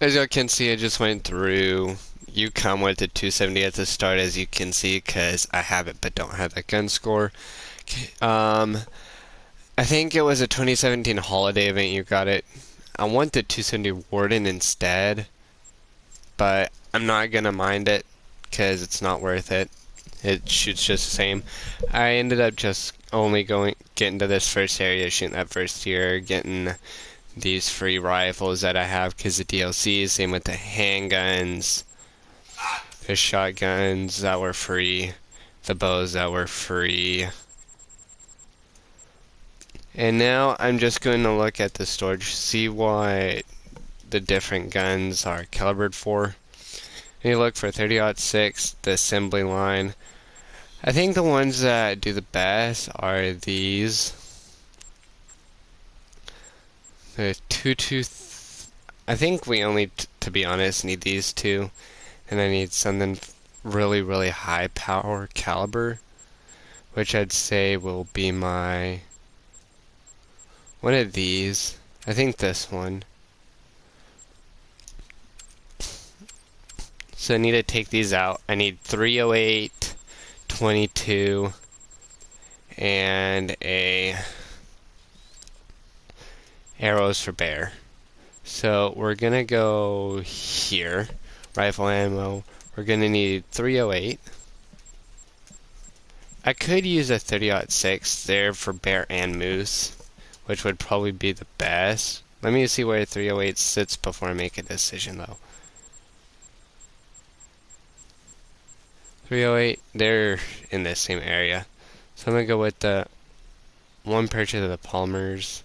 As you can see, I just went through. You come with the 270 at the start, as you can see, because I have it but don't have that gun score. Um, I think it was a 2017 holiday event you got it. I want the 270 Warden instead, but I'm not gonna mind it because it's not worth it. It shoots just the same. I ended up just only getting to this first area, shooting that first tier, getting these free rifles that I have because the DLC. Same with the handguns, the shotguns that were free, the bows that were free. And now I'm just going to look at the storage, see what the different guns are calibered for. And you look for 30-06, the assembly line. I think the ones that do the best are these. The 22. I think we only, to be honest, need these two. And I need something really, really high power caliber, which I'd say will be my one of these. I think this one. So I need to take these out. I need 308, 22, and a arrows for bear. So we're gonna go here. Rifle ammo. We're gonna need 308. I could use a 30-06 there for bear and moose, which would probably be the best. Let me see where 308 sits before I make a decision though. 308, they're in the same area. So I'm gonna go with the one purchase of the Palmers.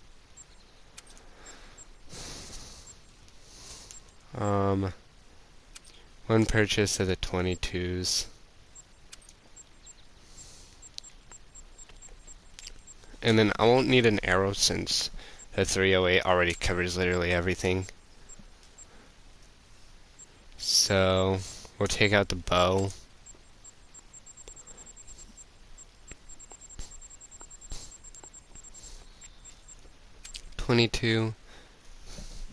One purchase of the 22s. And then I won't need an arrow since the 308 already covers literally everything. So we'll take out the bow. .22.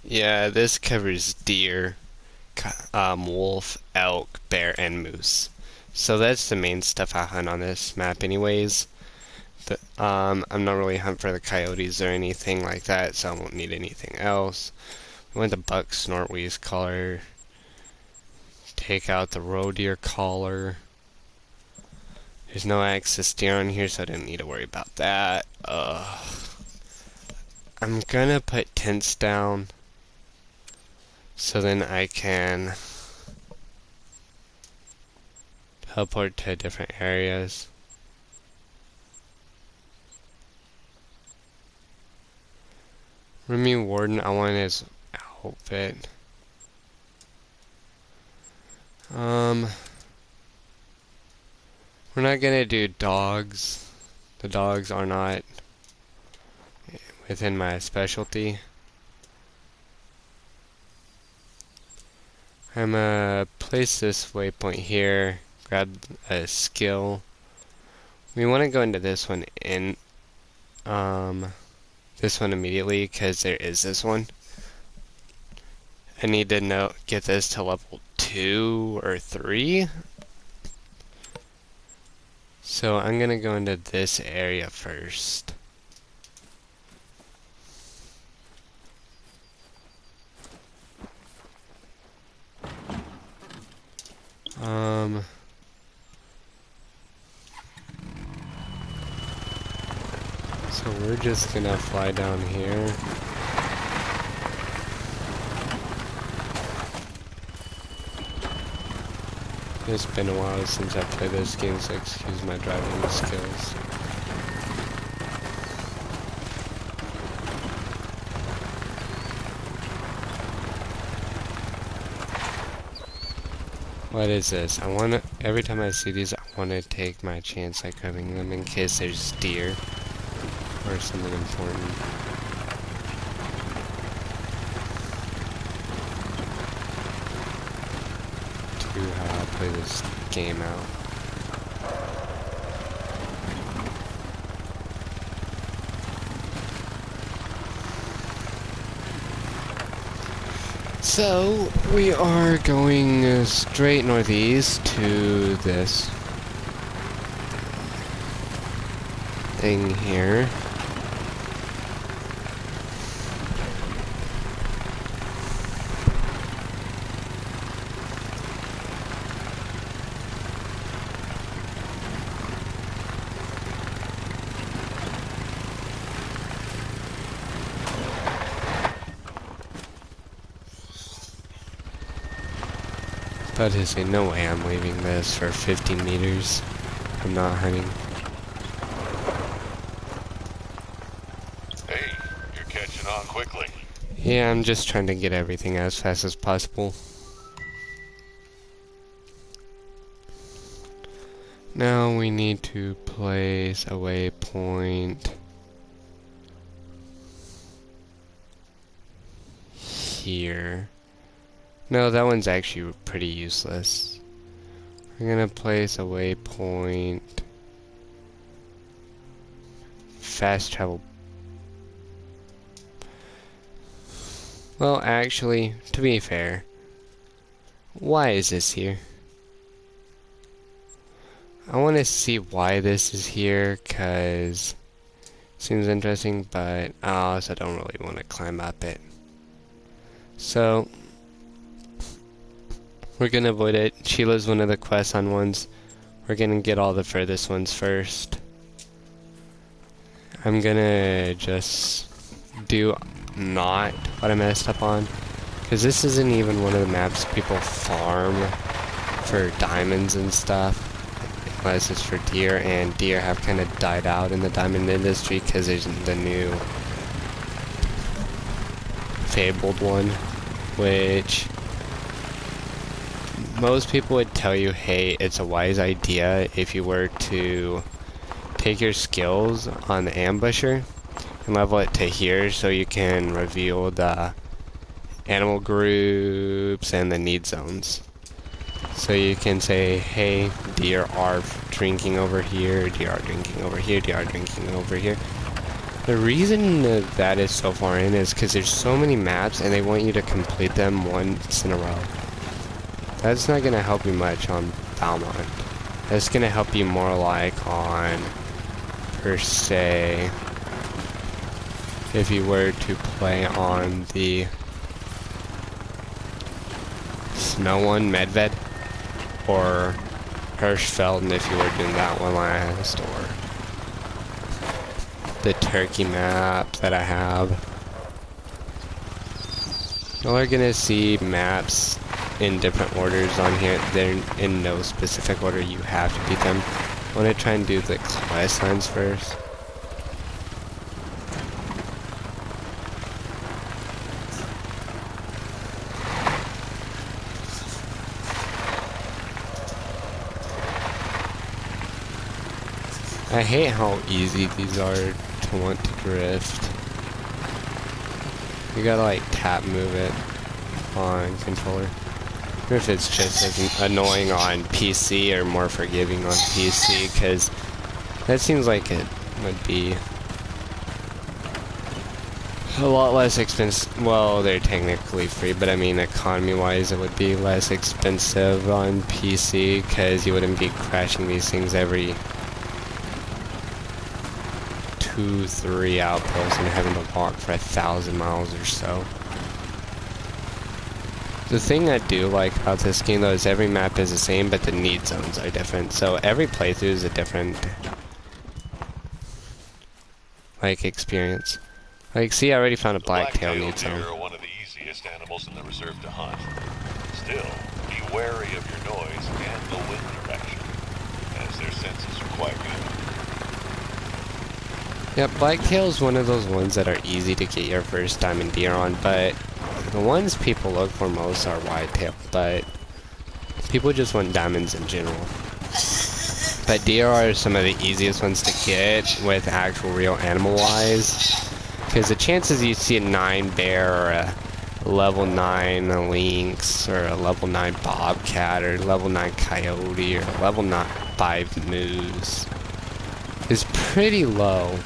Yeah, this covers deer, wolf, elk, bear, and moose. So that's the main stuff I hunt on this map anyways. I'm not really hunting for the coyotes or anything like that, so I won't need anything else. I want the buck snortweeze collar. Take out the roe deer collar. There's no access deer on here, so I didn't need to worry about that. I'm gonna put tents down so then I can teleport to different areas. Remy Warden, I want his outfit. We're not gonna do dogs. The dogs are not within my specialty. I'm gonna place this waypoint here, grab a skill. We want to go into this one this one immediately because there is this one. I need to get this to level 2 or 3. So I'm gonna go into this area first. So we're just gonna fly down here. It's been a while since I played this game, so excuse my driving skills. What is this? Every time I see these, I wanna take my chance at grabbing them in case there's deer or something important. To how I play this game out. So, we are going straight northeast to this thing here. About to say, no way I'm leaving this for 15 meters. I'm not hunting. Hey, you're catching on quickly. Yeah, I'm just trying to get everything as fast as possible. Now we need to place a waypoint here. No, that one's actually pretty useless. We're gonna place a waypoint. Fast travel. Well, actually, to be fair, why is this here? I want to see why this is here, cause it seems interesting, but I also don't really want to climb up it. So we're gonna avoid it. Sheila's one of the quest on ones. We're gonna get all the furthest ones first. I'm gonna just do not what I messed up on, because this isn't even one of the maps people farm for diamonds and stuff, unless it's for deer, and deer have kind of died out in the diamond industry because there's the new fabled one, which most people would tell you, hey, it's a wise idea if you were to take your skills on the ambusher and level it to here so you can reveal the animal groups and the need zones. So you can say, hey, deer are drinking over here, deer are drinking over here, deer are drinking over here. The reason that is so far in is because there's so many maps and they want you to complete them once in a row. That's not going to help you much on Valmont. That's going to help you more like on, per se, if you were to play on the snow one, Medved, or Hirschfelden if you were doing that one last, or the Turkey map that I have. Y'all are gonna see maps in different orders on here. They're in no specific order. You have to beat them. I want to try and do the quest lines first. I hate how easy these are to want to drift. You gotta like tap move it on controller. I wonder if it's just as annoying on PC or more forgiving on PC, because that seems like it would be a lot less expensive. Well, they're technically free, but I mean economy-wise it would be less expensive on PC, because you wouldn't be crashing these things every 2-3 outposts and having to walk for 1,000 miles or so. The thing I do like about this game though is every map is the same, but the need zones are different. So every playthrough is a different like experience. Like, see, I already found a blacktail need zone. Deer are one of the easiest animals in the reserve to hunt. Still, be wary of your noise and the wind direction, as their senses are quite good. Yeah, blacktail is one of those ones that are easy to get your first diamond deer on, but the ones people look for most are whitetail, but people just want diamonds in general. But deer are some of the easiest ones to get with actual real animal-wise, because the chances you see a 9 bear or a level 9 lynx or a level 9 bobcat or level 9 coyote or a level 5 moose is pretty low.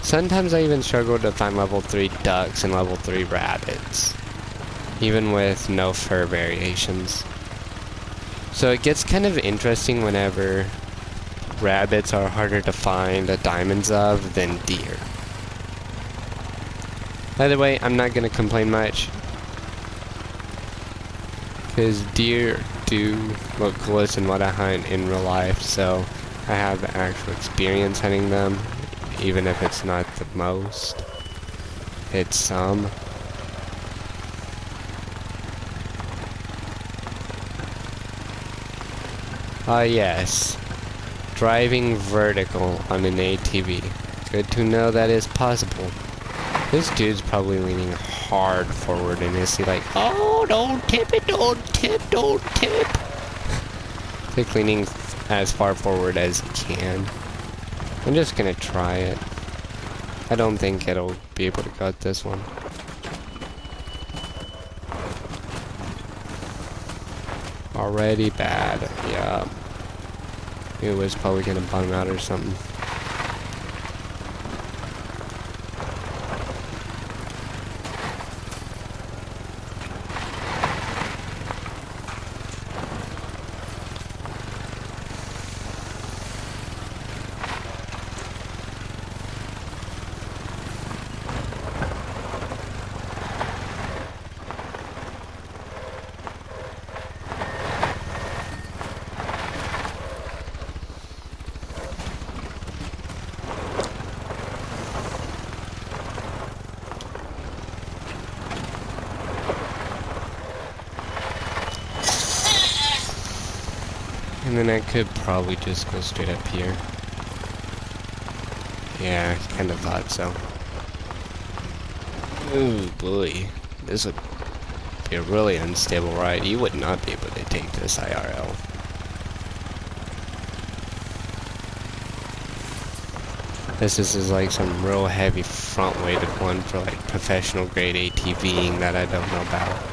Sometimes I even struggle to find level 3 ducks and level 3 rabbits. even with no fur variations. So it gets kind of interesting whenever rabbits are harder to find diamonds of than deer. By the way, I'm not going to complain much, because deer do look coolest in what I hunt in real life, so I have actual experience hunting them, even if it's not the most. It's some. Yes. Driving vertical on an ATV. Good to know that is possible. This dude's probably leaning hard forward in his seat like, oh, don't tip it, don't tip, don't tip. Like leaning as far forward as he can. I'm just gonna try it. I don't think it'll be able to cut this one. Already bad, yeah. It was probably gonna bum out or something. And then I could probably just go straight up here. Yeah, kind of thought so. Ooh, boy. This would be a really unstable ride. You would not be able to take this IRL. This is like some real heavy front-weighted one for like professional grade ATVing that I don't know about.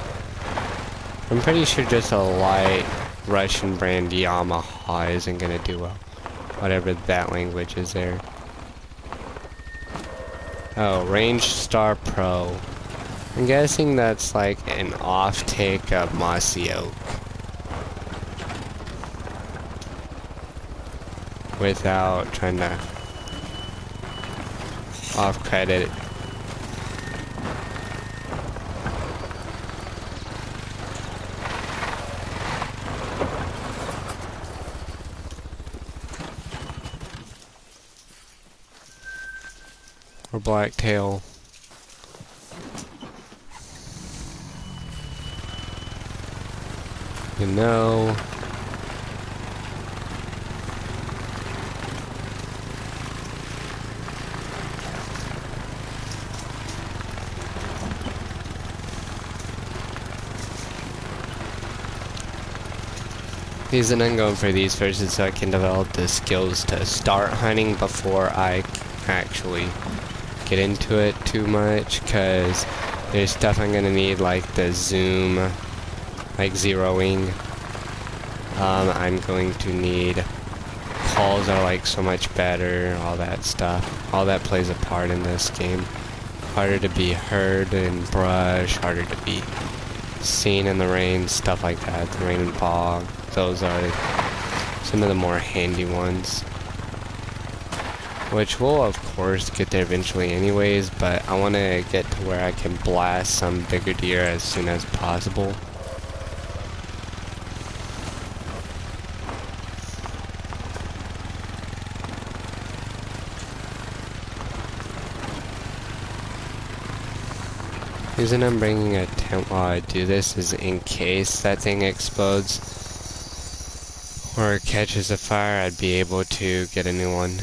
I'm pretty sure just a light Russian brand Yamaha isn't gonna do well. Whatever that language is there. Oh, Range Star Pro. I'm guessing that's like an off-take of Mossy Oak. Without trying to off-credit it. Or Blacktail. You know. Reason I'm going for these first is so I can develop the skills to start hunting before I actually get into it too much, because there's stuff I'm gonna need like the zoom, like zeroing. I'm going to need calls are like so much better, all that stuff. All that plays a part in this game. Harder to be heard in brush, harder to be seen in the rain, stuff like that. The rain and fog, those are some of the more handy ones. Which we'll of course get there eventually anyways, but I want to get to where I can blast some bigger deer as soon as possible. The reason I'm bringing a tent while I do this is in case that thing explodes or catches a fire, I'd be able to get a new one.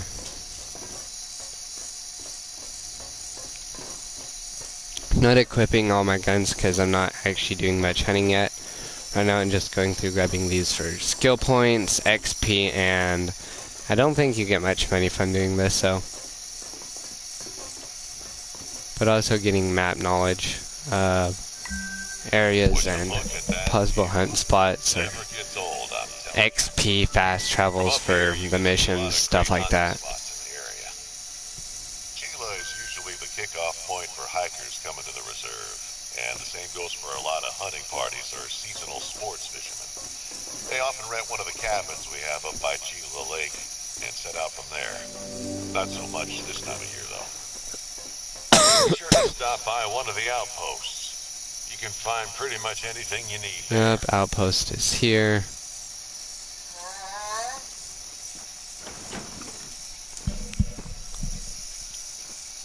Not equipping all my guns because I'm not actually doing much hunting yet. Right now I'm just going through grabbing these for skill points, XP, and I don't think you get much money from doing this, so. But also getting map knowledge, areas and possible hunt spots, or XP fast travels for the missions, stuff like that. Kikoff point for hikers coming to the reserve, and the same goes for a lot of seasonal sports fishermen. They often rent one of the cabins we have up by Chila Lake and set out from there. Not so much this time of year, though. Be sure to stop by one of the outposts. You can find pretty much anything you need there. Yep, outpost is here.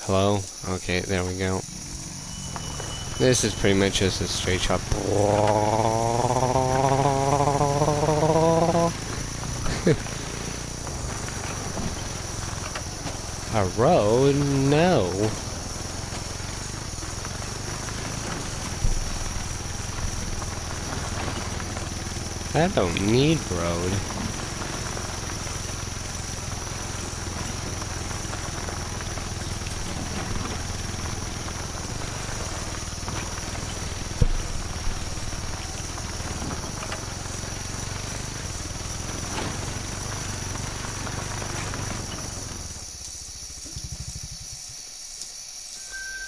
Hello? Okay, there we go. This is pretty much just a straight shot. A road? No. I don't need road.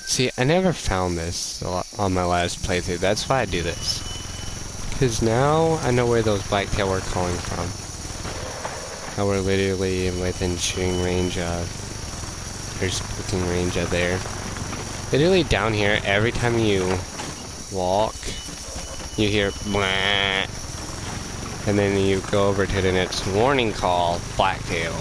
See, I never found this on my last playthrough. That's why I do this. Because now I know where those blacktail were calling from. Now we're literally within shooting range of, or spooking range of there. Literally down here, every time you walk, you hear blah, and then you go over to the next warning call, blacktail.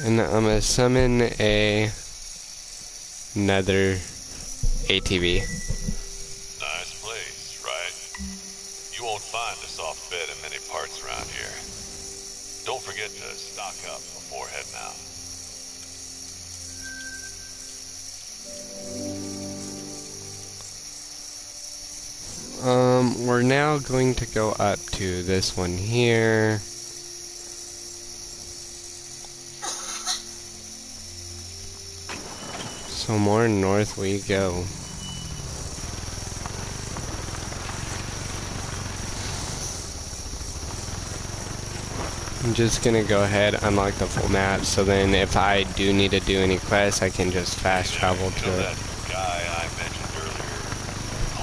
And I'm gonna summon another ATV. Nice place, right? You won't find a soft bed in many parts around here. Don't forget to stock up before heading out. We're now going to go up to this one here. So more north we go. I'm just gonna go ahead, unlock the full map, so then if I do need to do any quests, I can just fast travel to it. That guy I mentioned earlier,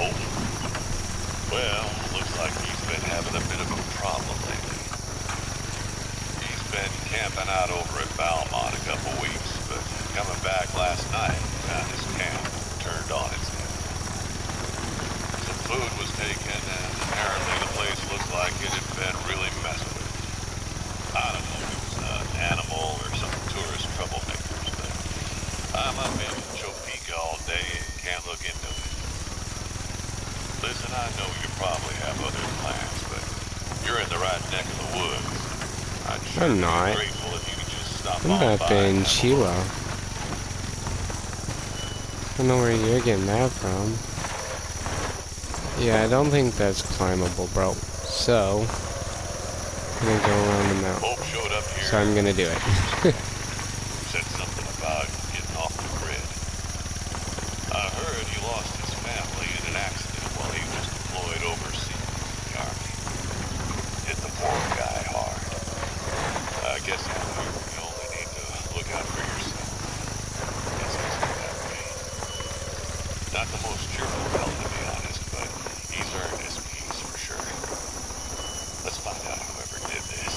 Hope? Well, looks like he's been having a bit of a problem lately. He's been camping out over at Valmont a couple weeks, but coming back last night, found his camp turned on its head. Some food was taken, and apparently the place looked like it had been really messed with. I don't know if it was an animal or some tourist troublemakers, but I'm up in Topeka all day and can't look into it. Listen, I know you probably have other plans, but you're in the right neck of the woods. I'd sure I'm be not. grateful if you could just stop I'm on up by and in have a Sheila. look. I don't know where you're getting that from. Yeah, I don't think that's climbable, bro. So, I'm gonna go around the mountain. Hope showed up here. So I'm gonna do it. Said something about getting off the grid. I heard he lost his family in an accident while he was deployed overseas in the Army. Hit the poor guy hard. I guess you only need to look out for yourself. Guess he's that way. Not the most cheerful fellow, to be honest, but he's earned his peace for sure. Let's find out whoever did this.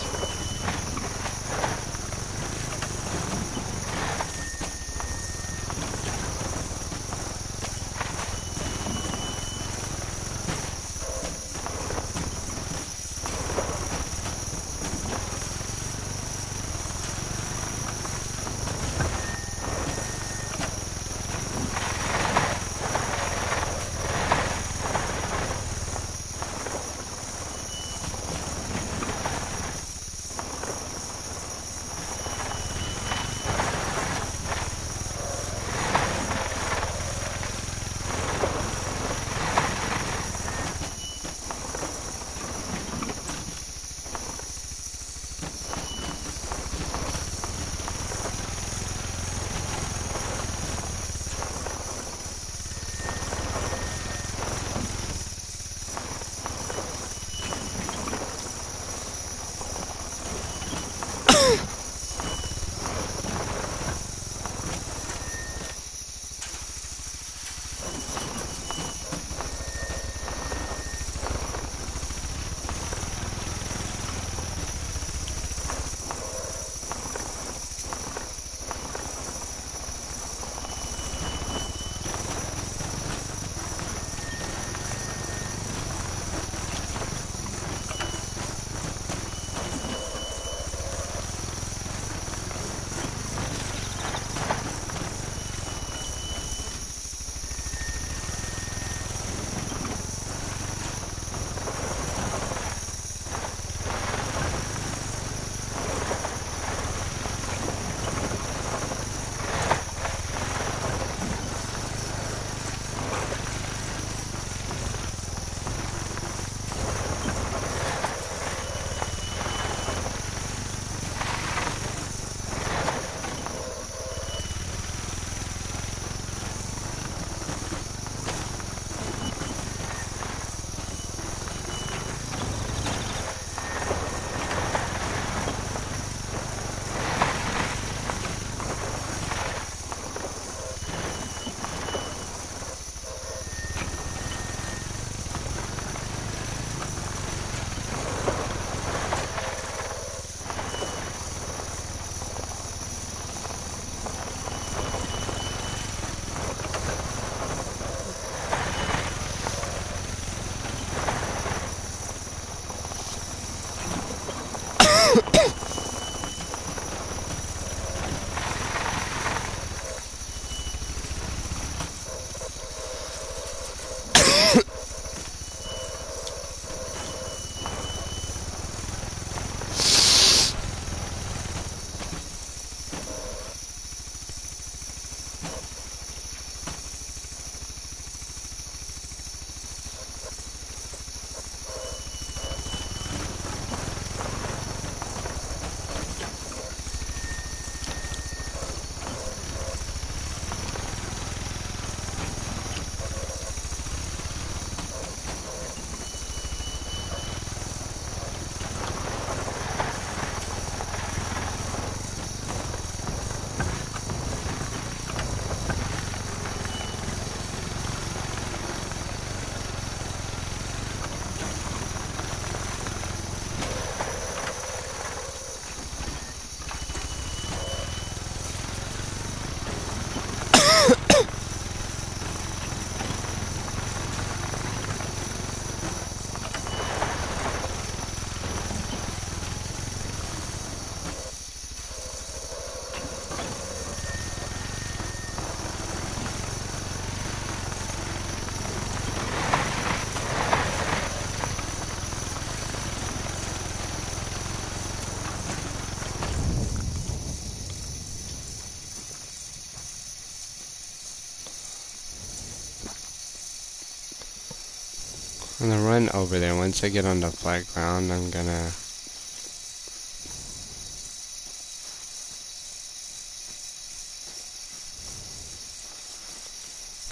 I'm gonna run over there. Once I get on the flat ground, I'm gonna...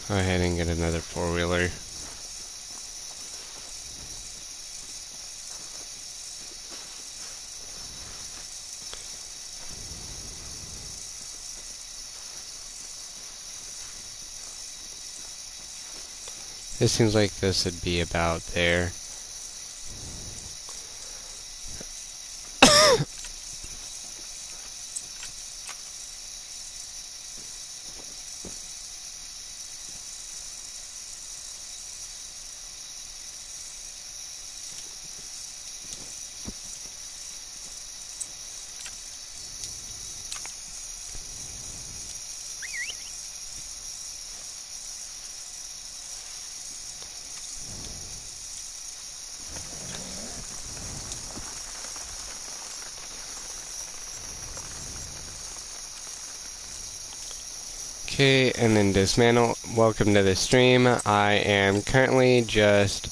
go ahead and get another four-wheeler. It seems like this would be about there. Okay, and then dismantle. Welcome to the stream. I am currently just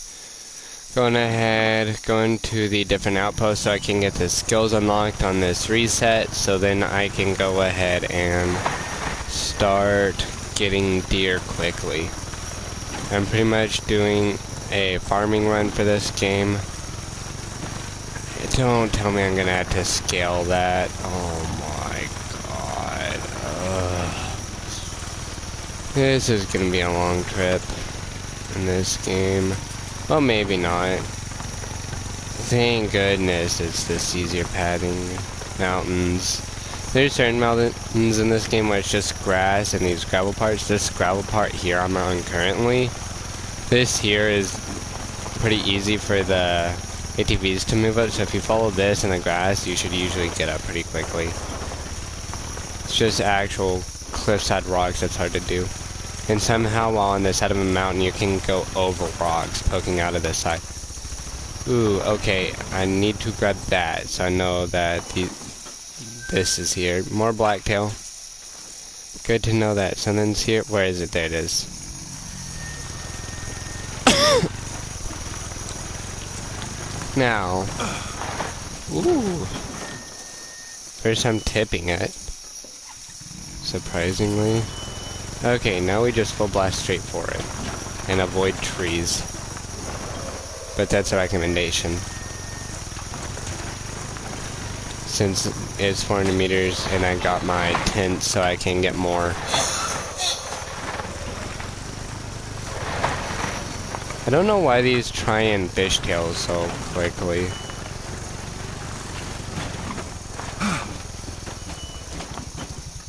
going to the different outposts so I can get the skills unlocked on this reset, so then I can go ahead and start getting deer quickly. I'm pretty much doing a farming run for this game. Don't tell me I'm gonna have to scale that. Oh my god. This is gonna be a long trip in this game. Well, maybe not. Thank goodness it's this easier padding. Mountains. There's certain mountains in this game where it's just grass and these gravel parts. This gravel part here I'm on currently. This here is pretty easy for the ATVs to move up, so if you follow this in the grass, you should usually get up pretty quickly. It's just actual cliffside rocks that's hard to do. And somehow while on the side of a mountain, you can go over rocks poking out of the side. Ooh, okay, I need to grab that, so I know that this is here. More blacktail. Good to know that something's here. Where is it? There it is. Now, ooh, first I'm tipping it, surprisingly. Okay, now we just full blast straight for it, and avoid trees, but that's a recommendation, since it's 400 meters, and I got my tent so I can get more. I don't know why these try and fishtail so quickly.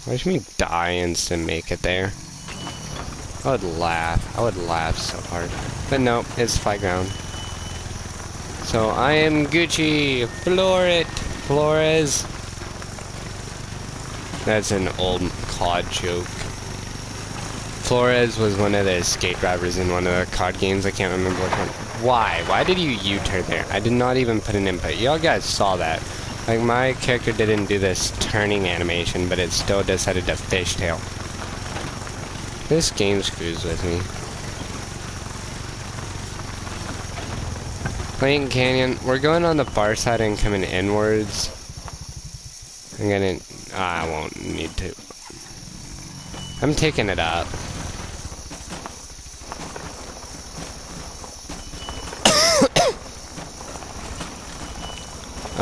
Watch me die instant make it there. I would laugh. I would laugh so hard. But no, it's flat ground. So I am Gucci. Flores. That's an old COD joke. Flores was one of the skate drivers in one of the COD games. I can't remember which one. Why? Why did you U-turn there? I did not even put an input. Y'all guys saw that. Like, my character didn't do this turning animation, but it still decided to fishtail. This game screws with me. Playing Canyon. We're going on the far side and coming inwards. I won't need to. I'm taking it up.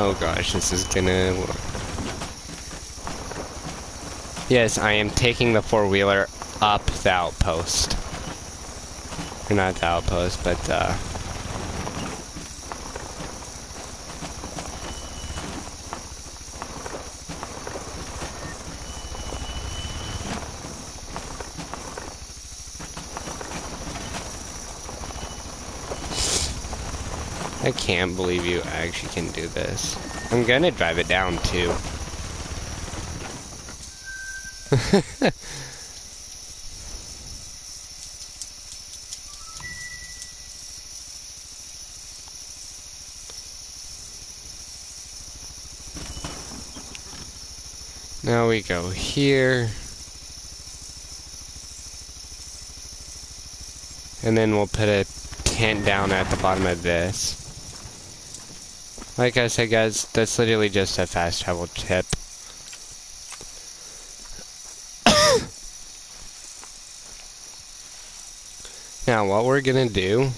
Oh gosh, this is gonna work. Yes, I am taking the four-wheeler up the outpost. Or not the outpost, but I can't believe you actually can do this. I'm gonna drive it down too. Now we go here. And then we'll put a tent down at the bottom of this. Like I said, guys, that's literally just a fast travel tip. Now, what we're gonna do,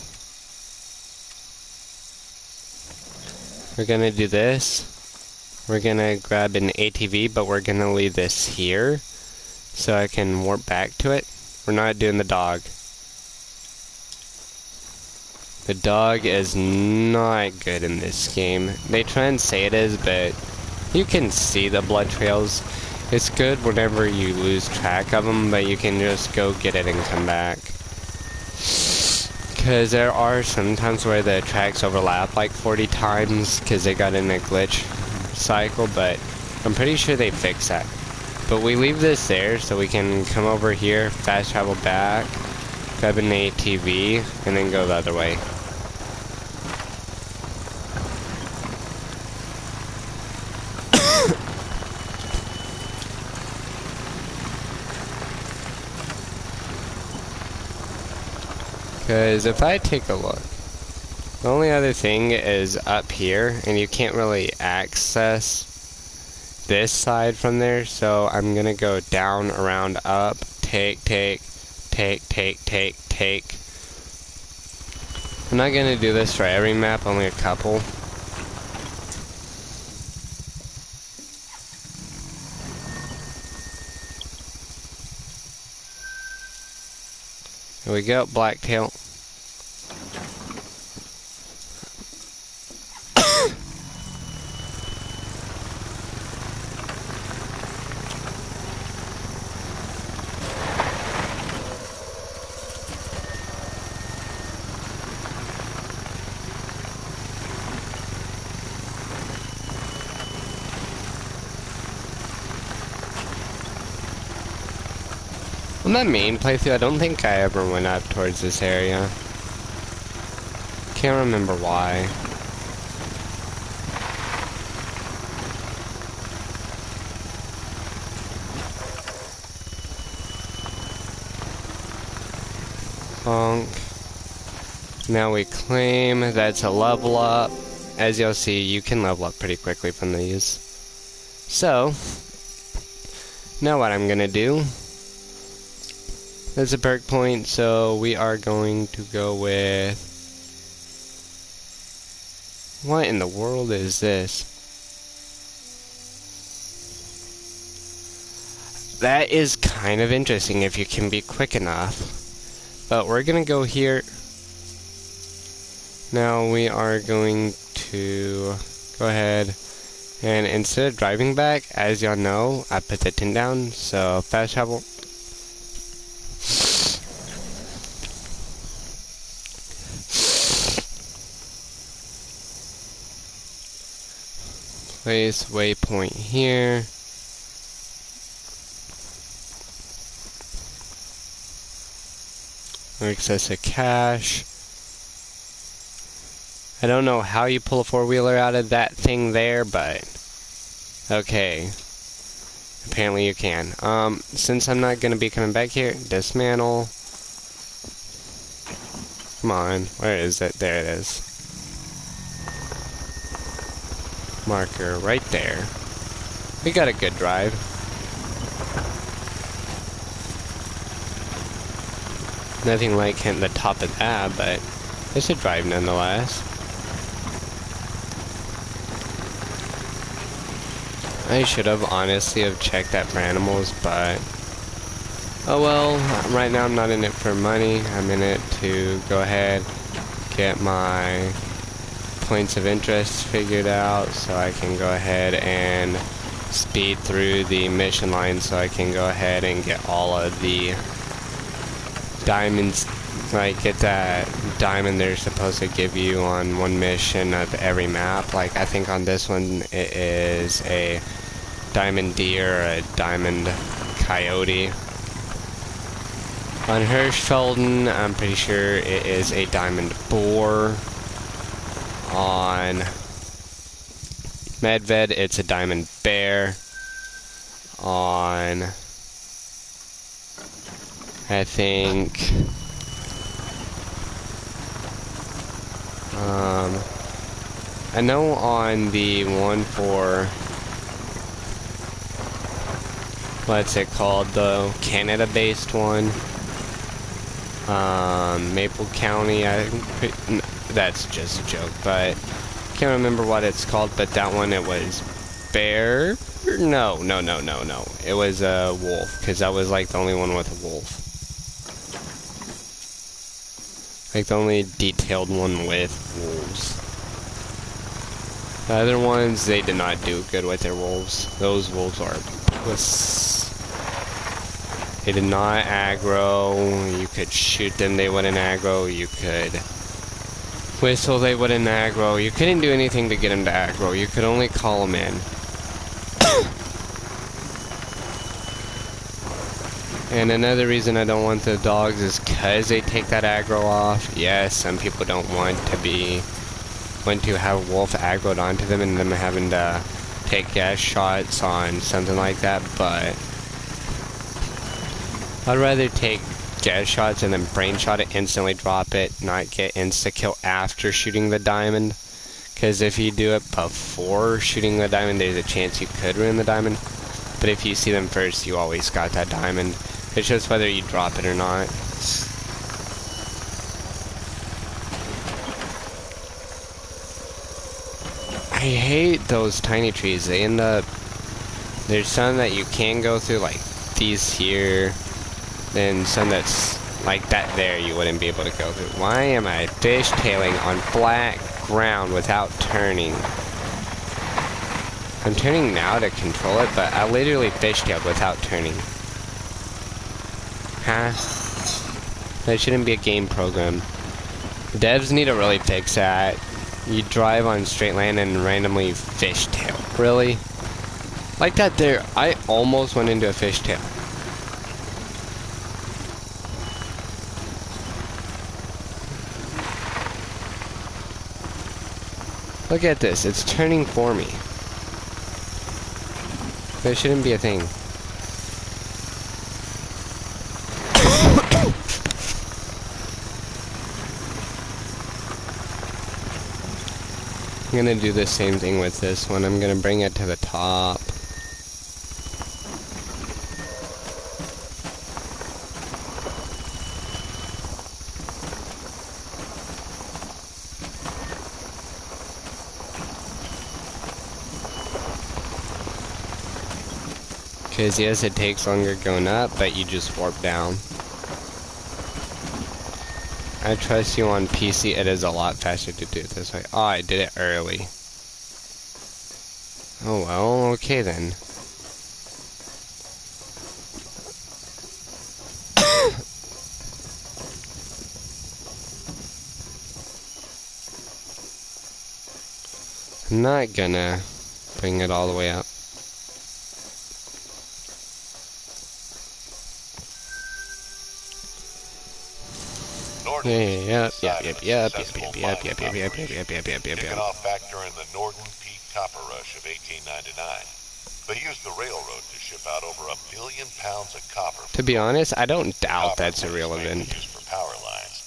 we're gonna do this. We're gonna grab an ATV, but we're gonna leave this here so I can warp back to it. We're not doing the dog. The dog is not good in this game. They try and say it is, but you can see the blood trails. It's good whenever you lose track of them, but you can just go get it and come back. Because there are some times where the tracks overlap like 40 times because they got in a glitch cycle, but I'm pretty sure they fixed that. But we leave this there so we can come over here, fast travel back, grab an ATV, and then go the other way. Because if I take a look, the only other thing is up here, and you can't really access this side from there, so I'm gonna go down, around, up, take. I'm not gonna do this for every map, only a couple. Here we go, blacktail. On that main playthrough, I don't think I ever went up towards this area. Can't remember why. Bonk. Now we claim that's a level up. As you'll see, you can level up pretty quickly from these. So, now what I'm gonna do, there's a perk point, so we are going to go with... What in the world is this? That is kind of interesting if you can be quick enough. But we're gonna go here. Now we are going to go ahead and instead of driving back, as y'all know, I put the tent down, so fast travel. Place waypoint here. Excessive cash. I don't know how you pull a four-wheeler out of that thing there, but okay. Apparently you can. Since I'm not gonna be coming back here, dismantle. Come on, where is it? There it is. Marker right there. We got a good drive. Nothing like hitting the top of that, but it's a drive nonetheless. I should have honestly have checked that for animals, but oh well. Right now I'm not in it for money. I'm in it to go ahead, get my points of interest figured out so I can go ahead and speed through the mission line so I can go ahead and get all of the diamonds like get that diamond they're supposed to give you on one mission of every map. Like I think on this one it is a diamond deer or a diamond coyote. On Hirschfelden, I'm pretty sure it is a diamond boar. On Medved, it's a diamond bear. On, I think, I know on the one for, what's it called, the Canada-based one, Maple County, that's just a joke, but can't remember what it's called, but that one it was bear? No. It was a wolf, because that was like the only one with a wolf. Like the only detailed one with wolves. The other ones, they did not do good with their wolves. Those wolves are puss. They did not aggro. You could shoot them, they wouldn't aggro. You could whistle, they wouldn't aggro. You couldn't do anything to get them to aggro. You could only call them in. And another reason I don't want the dogs is because they take that aggro off. Yes, some people don't want to have wolf aggroed onto them and them having to take gas shots on something like that, but I'd rather take gas shots and then brain shot it, instantly drop it, not get insta-kill after shooting the diamond. Because if you do it before shooting the diamond, there's a chance you could ruin the diamond. But if you see them first, you always got that diamond. It's just whether you drop it or not. I hate those tiny trees. They end up... There's some that you can go through, like these here. Then some that's like that there you wouldn't be able to go through. Why am I fishtailing on black ground without turning? I'm turning now to control it, but I literally fishtailed without turning. Huh? That shouldn't be a game program. Devs need to really fix that. You drive on straight land and randomly fishtail. Really? Like that there, I almost went into a fishtail. Look at this, it's turning for me. That shouldn't be a thing. I'm gonna do the same thing with this one. I'm gonna bring it to the top. Because yes, it takes longer going up, but you just warp down. I trust you on PC, it is a lot faster to do it this way. Oh, I did it early. Oh well, okay then. I'm not gonna bring it all the way up. Yep. Kicking off back during the Northern Peak Copper Rush of 1899. They used the railroad to ship out over 1 billion pounds of copper. To be honest, I don't doubt that's a real event. Used for power lines,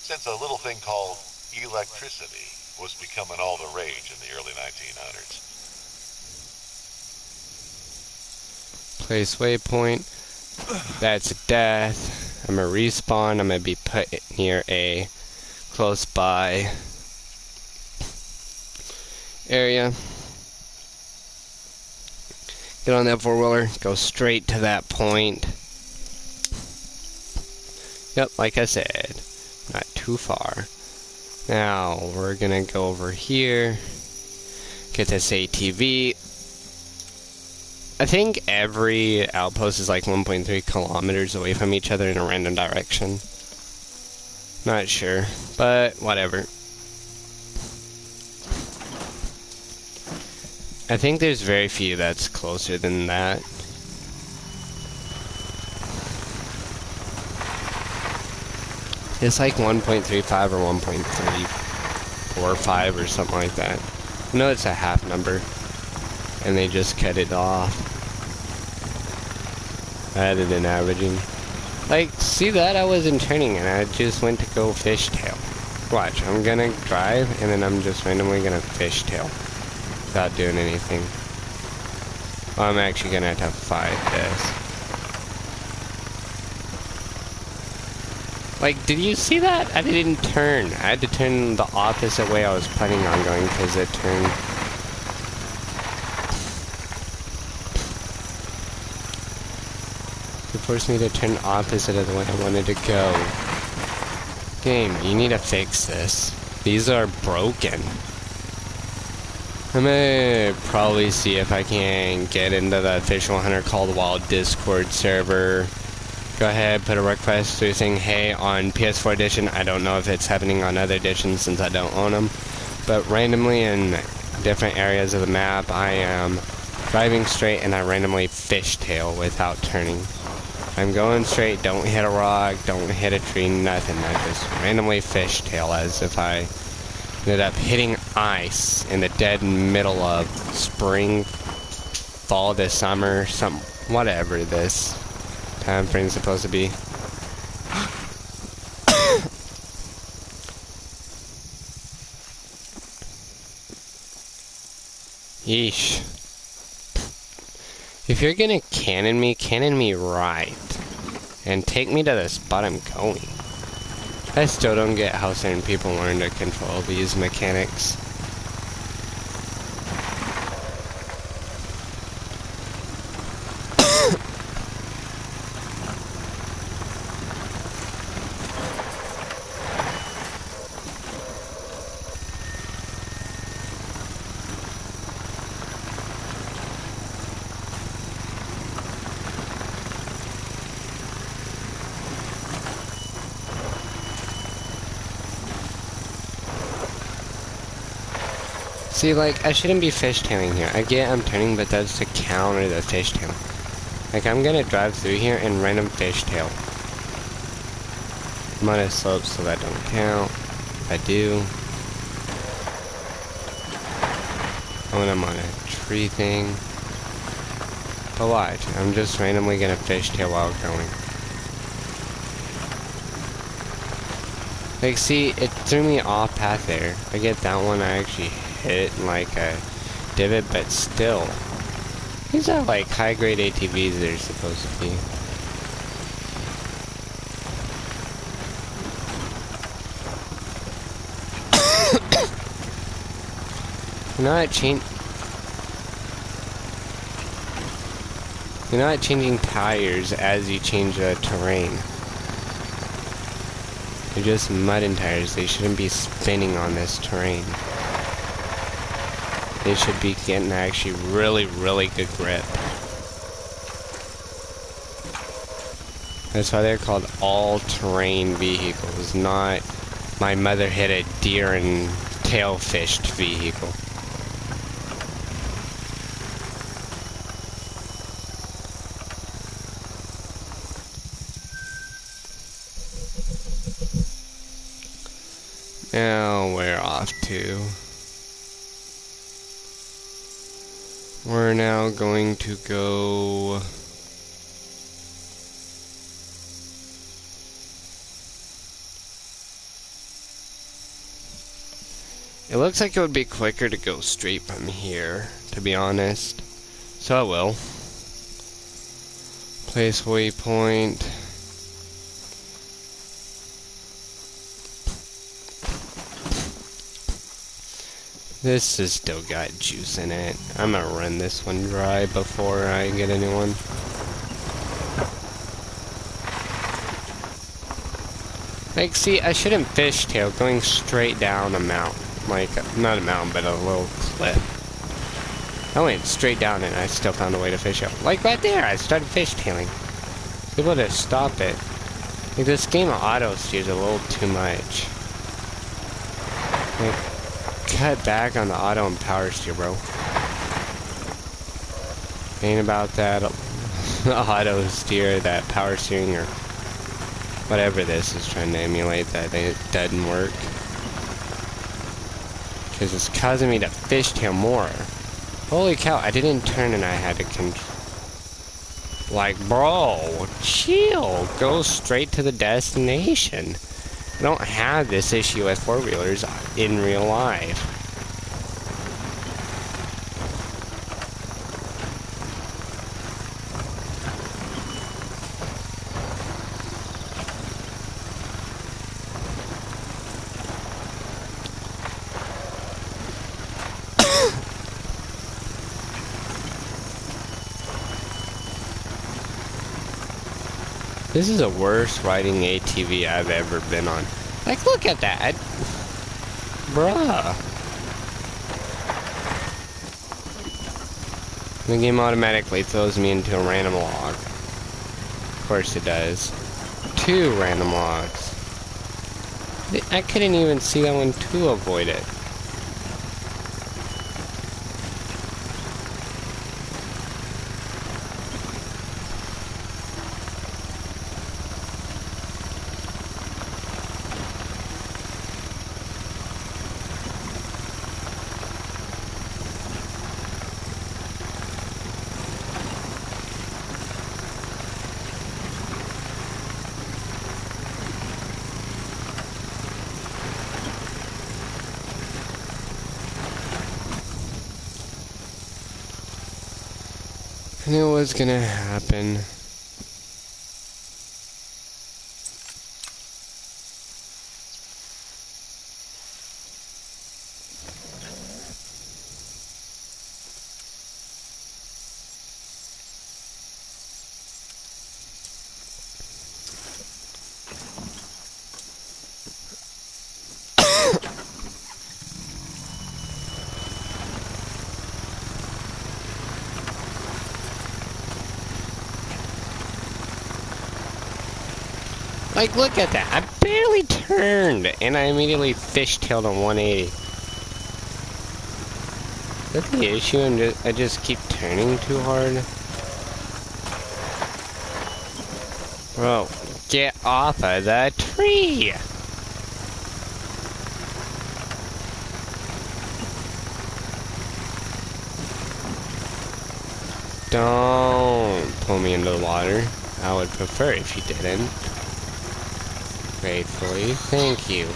since a little thing called electricity was becoming all the rage in the early 1900s. Place waypoint. That's death. I'm gonna respawn. I'm gonna be put near a close by area. Get on that four-wheeler. Go straight to that point. Yep, like I said, not too far. Now we're gonna go over here. Get this ATV. I think every outpost is like 1.3 kilometers away from each other in a random direction. Not sure, but whatever. I think there's very few that's closer than that. It's like 1.35 or 1.345 or something like that. No, it's a half number. And they just cut it off. Rather than averaging. Like, see that? I wasn't turning and I just went to go fishtail. Watch, I'm gonna drive and then I'm just randomly gonna fishtail. Without doing anything. Well, I'm actually gonna have to fight this. Like, did you see that? I didn't turn. I had to turn the opposite way I was planning on going because it turned. It forced me to turn opposite of the way I wanted to go. Game, you need to fix this. These are broken. I'm gonna probably see if I can get into the official Hunter Called Wild Discord server. Go ahead, put a request through saying, hey, on PS4 edition. I don't know if it's happening on other editions since I don't own them. But randomly in different areas of the map, I am driving straight and I randomly fishtail without turning. I'm going straight, don't hit a rock, don't hit a tree, nothing. I just randomly fishtail as if I ended up hitting ice in the dead middle of spring, fall to summer, whatever this time frame's supposed to be. Yeesh. If you're gonna cannon me right. And take me to the spot I'm going. I still don't get how certain people learn to control these mechanics. See, like, I shouldn't be fishtailing here. I get I'm turning, but that's to counter the fishtail. Like, I'm gonna drive through here and random fishtail. I'm on a slope, so that don't count. If I do. When I'm on a tree thing. But watch, I'm just randomly gonna fishtail while going. Like, see, it threw me off path there. I get that one, I actually hit like a divot, but still. These are like high-grade ATVs they're supposed to be. You're not changing tires as you change the terrain. They're just mud tires. They shouldn't be spinning on this terrain. They should be getting actually really, really good grip. That's why they're called all-terrain vehicles, not my mother hit a deer and tail-fished vehicle. Now we're off to... We're now going to go... It looks like it would be quicker to go straight from here, to be honest. So I will. Place waypoint. This has still got juice in it. I'm gonna run this one dry before I get a new one. Like, see, I shouldn't fishtail going straight down a mountain. Like, not a mountain, but a little cliff. I went straight down and I still found a way to fish out. Like right there, I started fishtailing. Able to stop it. Like, this game auto steers a little too much. Like, cut back on the auto and power steer, bro. Ain't about that auto steer, that power steering, or whatever this is trying to emulate, that it doesn't work. Because it's causing me to fishtail more. Holy cow, I didn't turn and I had to control. Like, bro, chill. Go straight to the destination. I don't have this issue with four-wheelers in real life. This is the worst riding ATV I've ever been on. Like, look at that. Bruh. The game automatically throws me into a random log. Of course it does. 2 random logs. I couldn't even see that one to avoid it. I knew it was gonna happen. Like, look at that. I barely turned, and I immediately fishtailed on 180. Is that the issue? I just keep turning too hard? Bro, get off of the tree! Don't pull me into the water. I would prefer if you didn't. Gratefully, thank you.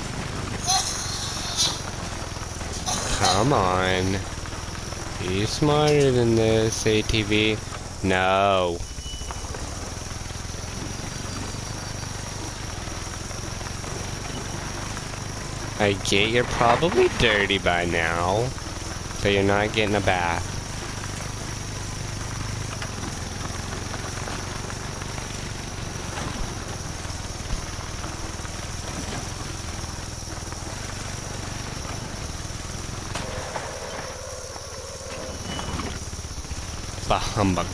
Come on. Be smarter than this, ATV. No. I get you're probably dirty by now, so you're not getting a bath. Bah humbug.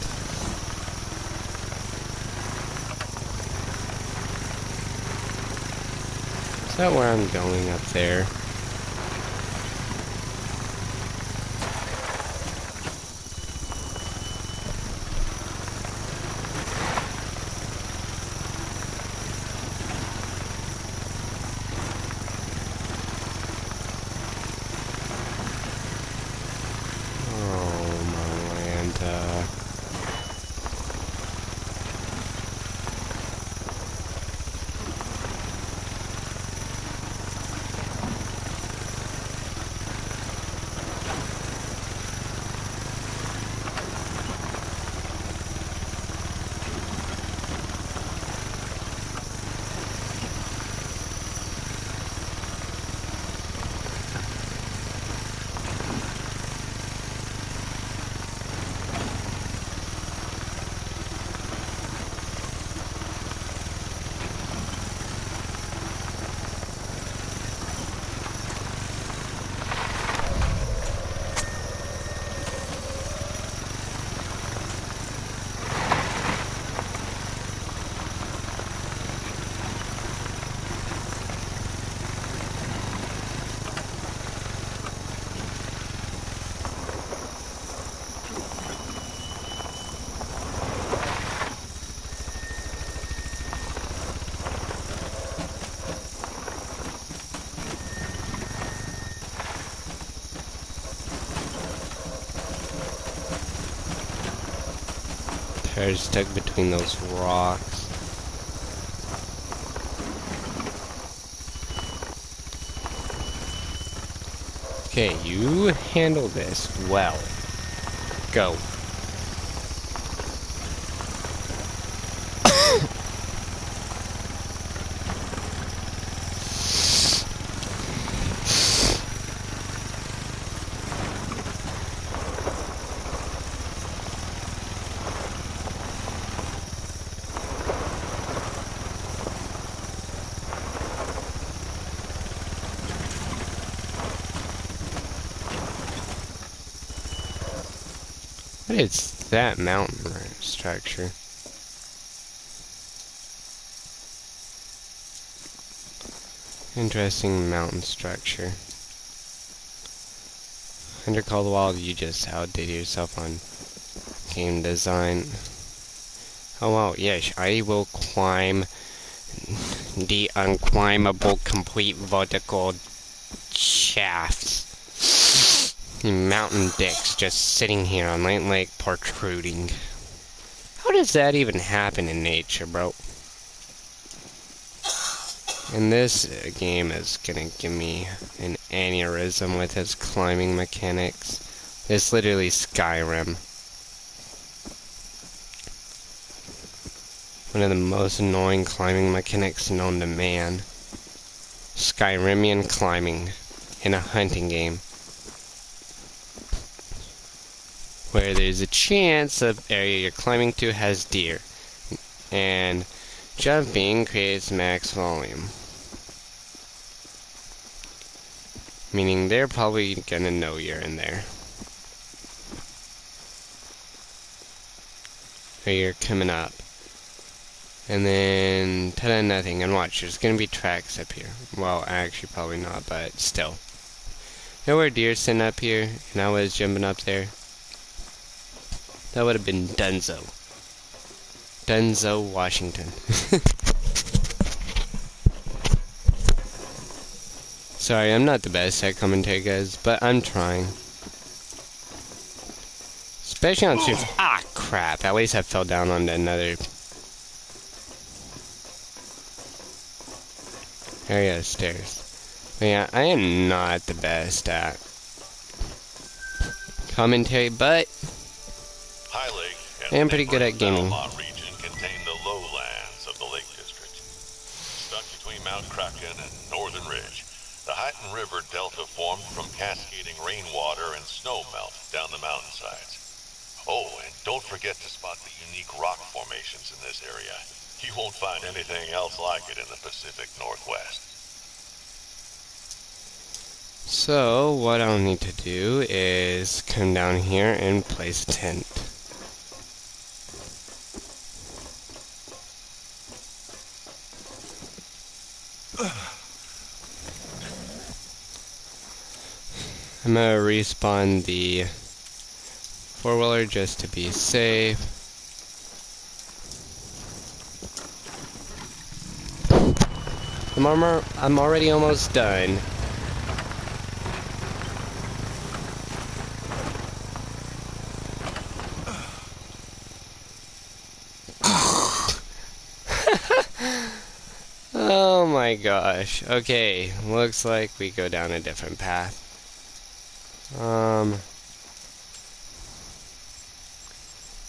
Is that where I'm going up there? Car's stuck between those rocks. Okay, you handle this well. Go. What is that mountain structure? Interesting mountain structure. Under Call the Wild, you just outdid yourself on game design. Oh wow, yes, I will climb the unclimbable complete vertical shafts. Mountain dicks just sitting here on Light Lake protruding. How does that even happen in nature, bro? And this game is gonna give me an aneurysm with its climbing mechanics. It's literally Skyrim. One of the most annoying climbing mechanics known to man. Skyrimian climbing in a hunting game. Where there's a chance the area you're climbing to has deer. And jumping creates max volume. Meaning they're probably gonna know you're in there. Or you're coming up. And then, ta-da, nothing. And watch, there's gonna be tracks up here. Well, actually probably not, but still. You know where deer's sitting up here, and I was jumping up there? That would have been Dunzo. Dunzo, Washington. Sorry, I'm not the best at commentary, guys, but I'm trying. Especially on streams. Ah, crap. At least I fell down onto another. Area of stairs. But yeah, I am not the best at commentary, but High Lake I am pretty good at gaming. Belmont region contain the lowlands of the Lake District. Stuck between Mount Kraken and Northern Ridge, the Hyton River Delta formed from cascading rainwater and snow melt down the mountainsides. Oh, and don't forget to spot the unique rock formations in this area. You won't find anything else like it in the Pacific Northwest. So, what I'll need to do is come down here and place a tent. I'm gonna respawn the four-wheeler just to be safe. I'm already almost done. Oh my gosh. Okay, looks like we go down a different path.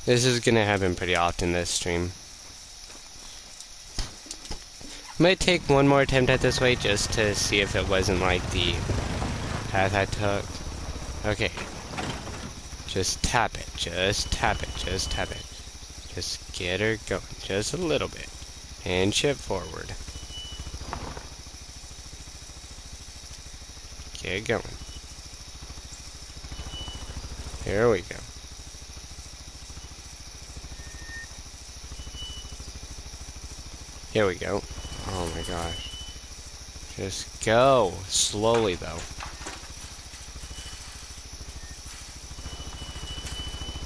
This is gonna happen pretty often this stream. Might take one more attempt at this way just to see if it wasn't like the path I took. Okay. Just tap it, just tap it, just tap it. Just get her going, just a little bit. And shift forward. Get going. Here we go. Here we go. Oh my gosh. Just go. Slowly though.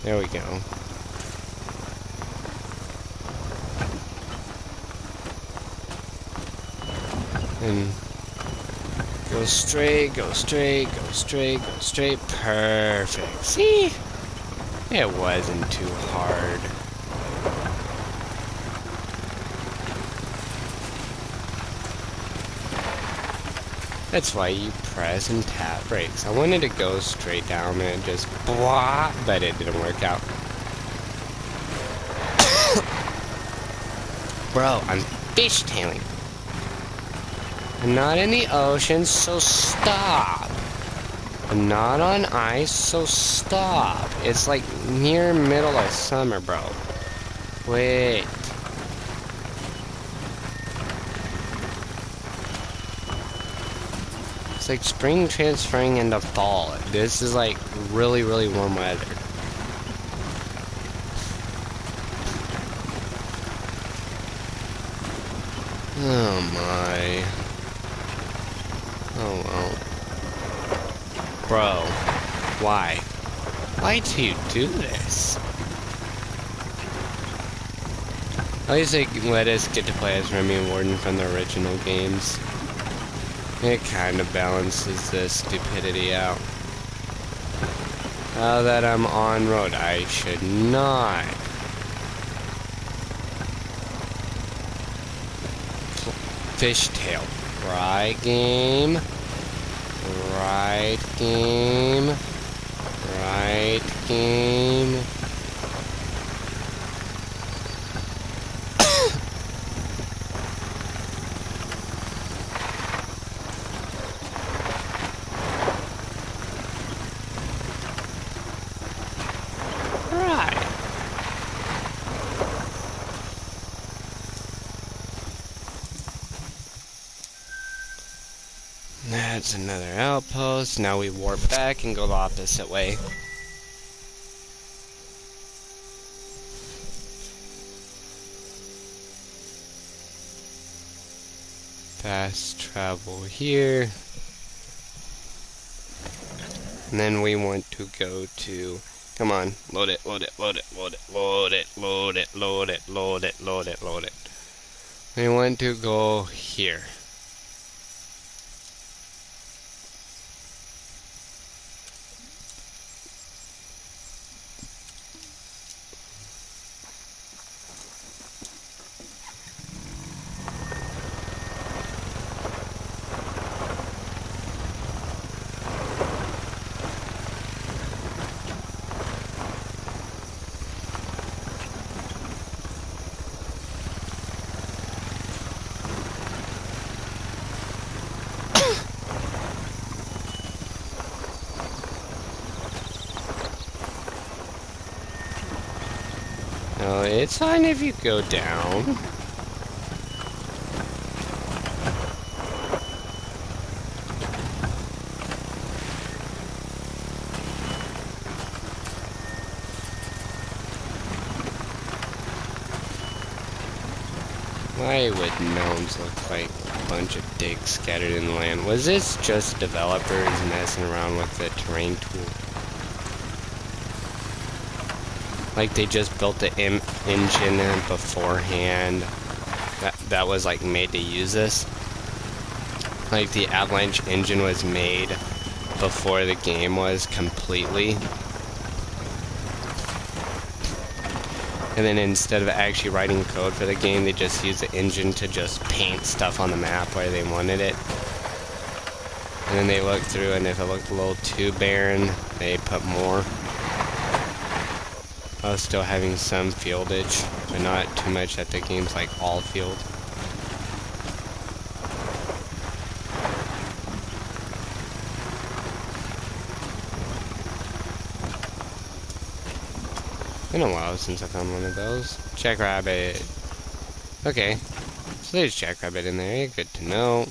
There we go. And go straight, go straight, go straight, go straight. Perfect. See? It wasn't too hard. That's why you press and tap brakes. I wanted to go straight down and just blah, but it didn't work out. Bro, I'm fishtailing. I'm not in the ocean, so stop. I'm not on ice, so stop. It's like near middle of summer, bro. Wait. It's like spring transferring into fall. This is like really, really warm weather. Oh my. Oh well. Bro, why? Why do you do this? At least they let us get to play as Remy and Warden from the original games. It kind of balances the stupidity out. Now that I'm on road, I should not. Fishtail. Right game. Right game. Right game. Right. That's another outpost. Now we warp back and go the opposite way. Fast travel here. And then we want to go to... Come on, load it, load it, load it, load it, load it, load it, load it, load it, load it, load it. We want to go here. No, it's fine if you go down. Why would mounds look like a bunch of dicks scattered in the land? Was this just developers messing around with the terrain tool? Like they just built the engine beforehand that was like made to use this? Like the Avalanche engine was made before the game was completely. And then instead of actually writing code for the game, they just used the engine to just paint stuff on the map where they wanted it. And then they looked through, and if it looked a little too barren, they put more. I was still having some fieldage, but not too much that the game's like all field. Been a while since I found one of those. Jackrabbit. Okay. So there's Jackrabbit in there. Good to know.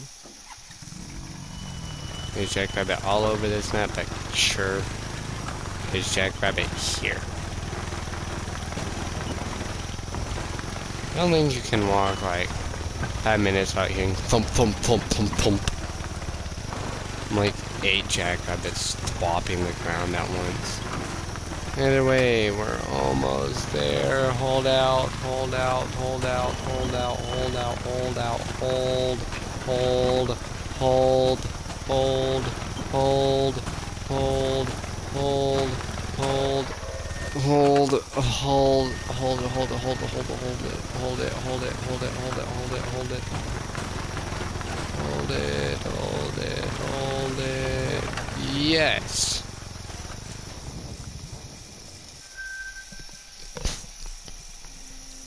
There's Jackrabbit all over this map, but sure. There's Jackrabbit here. I don't think you can walk like 5 minutes without hearing thump, thump, thump, thump, thump. Like 8 jackrabbits thwopping the ground at once. Either way, we're almost there. Hold out, hold out, hold out, hold out, hold out, hold out, hold, hold, hold, hold, hold, hold, hold, hold. Hold, hold, hold, hold, hold, hold, hold, hold it, hold it, hold it, hold it, hold it, hold it, hold it, hold it, hold hold it. Yes.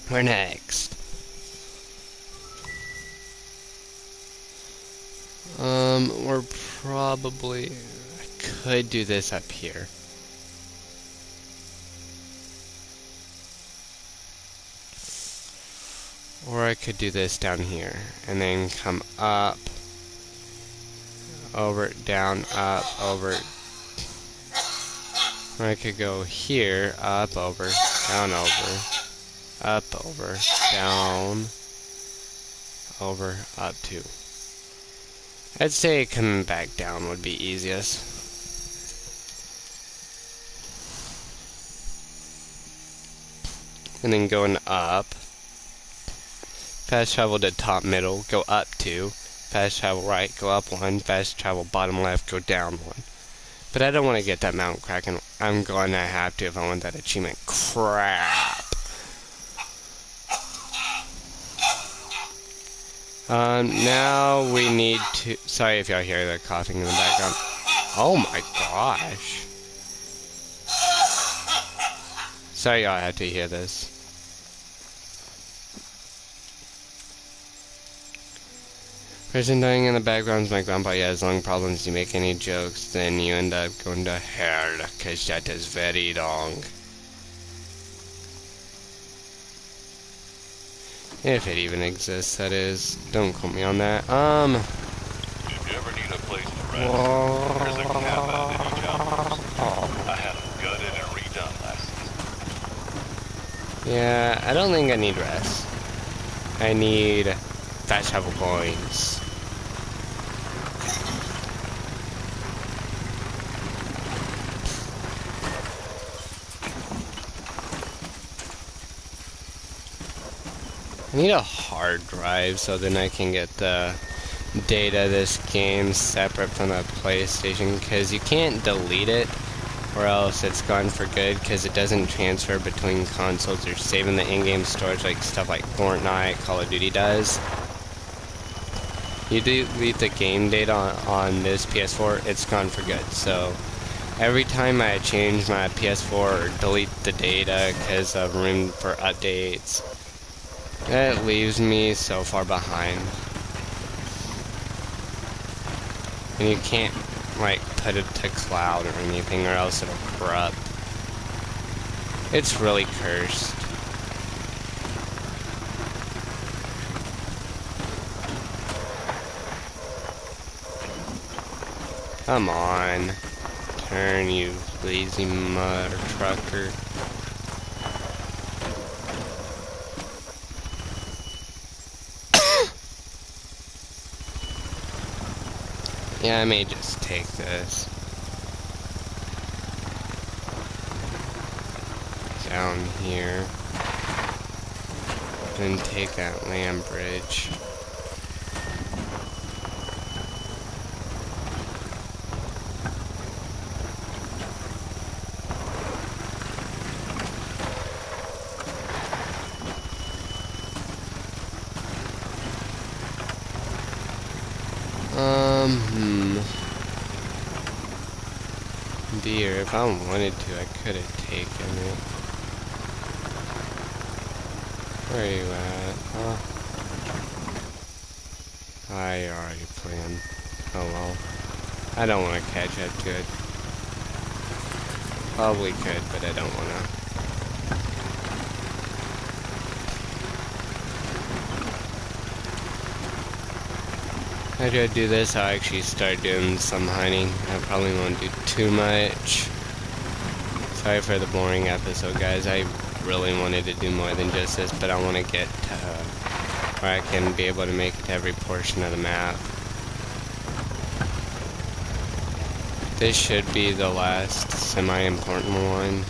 Where next? We're probably... I could do this up here. Or I could do this down here. And then come up. Over, down, up, over. Or I could go here, up, over, down, over. Up, over, down, over, up, 2. I'd say coming back down would be easiest. And then going up. Fast travel to top middle, go up 2. Fast travel right, go up 1. Fast travel bottom left, go down 1. But I don't want to get that mountain cracking. I'm going to have to if I want that achievement. Crap. Now we need to... Sorry if y'all hear the coughing in the background. Oh my gosh. Sorry y'all had to hear this. Person dying in the background is my grandpa. He has lung problems. You make any jokes, then you end up going to hell, because that is very long. If it even exists, that is. Don't quote me on that. If you ever need a place to rest, there's a cabin in each house. I had them gutted and redone last season. Yeah, I don't think I need rest. I need fast travel coins. I need a hard drive so then I can get the data of this game separate from the PlayStation, because you can't delete it or else it's gone for good, because it doesn't transfer between consoles or save in the in-game storage like stuff like Fortnite, Call of Duty does. You delete the game data on this PS4, it's gone for good. So every time I change my PS4 or delete the data because of room for updates, that leaves me so far behind. And you can't, like, put it to cloud or anything or else it'll corrupt. It's really cursed. Come on. Turn, you lazy mother trucker. Yeah, I may just take this. Down here. Then take that land bridge. Deer, if I wanted to, I could have taken it. Where are you at? Huh? I already planned. Oh well. I don't want to catch up to it. Probably could, but I don't want to. After I do this, I'll actually start doing some hunting. I probably won't do too much. Sorry for the boring episode, guys. I really wanted to do more than just this, but I want to get to where I can be able to make it to every portion of the map. This should be the last semi-important one.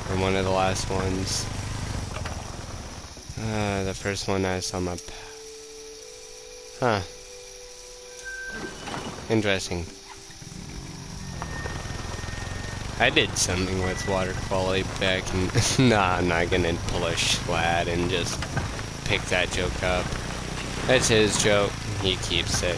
Or one of the last ones. The first one I saw my... Huh. Interesting. I did something with water quality back in... Nah, I'm not gonna pull a schlad and just pick that joke up. That's his joke. He keeps it.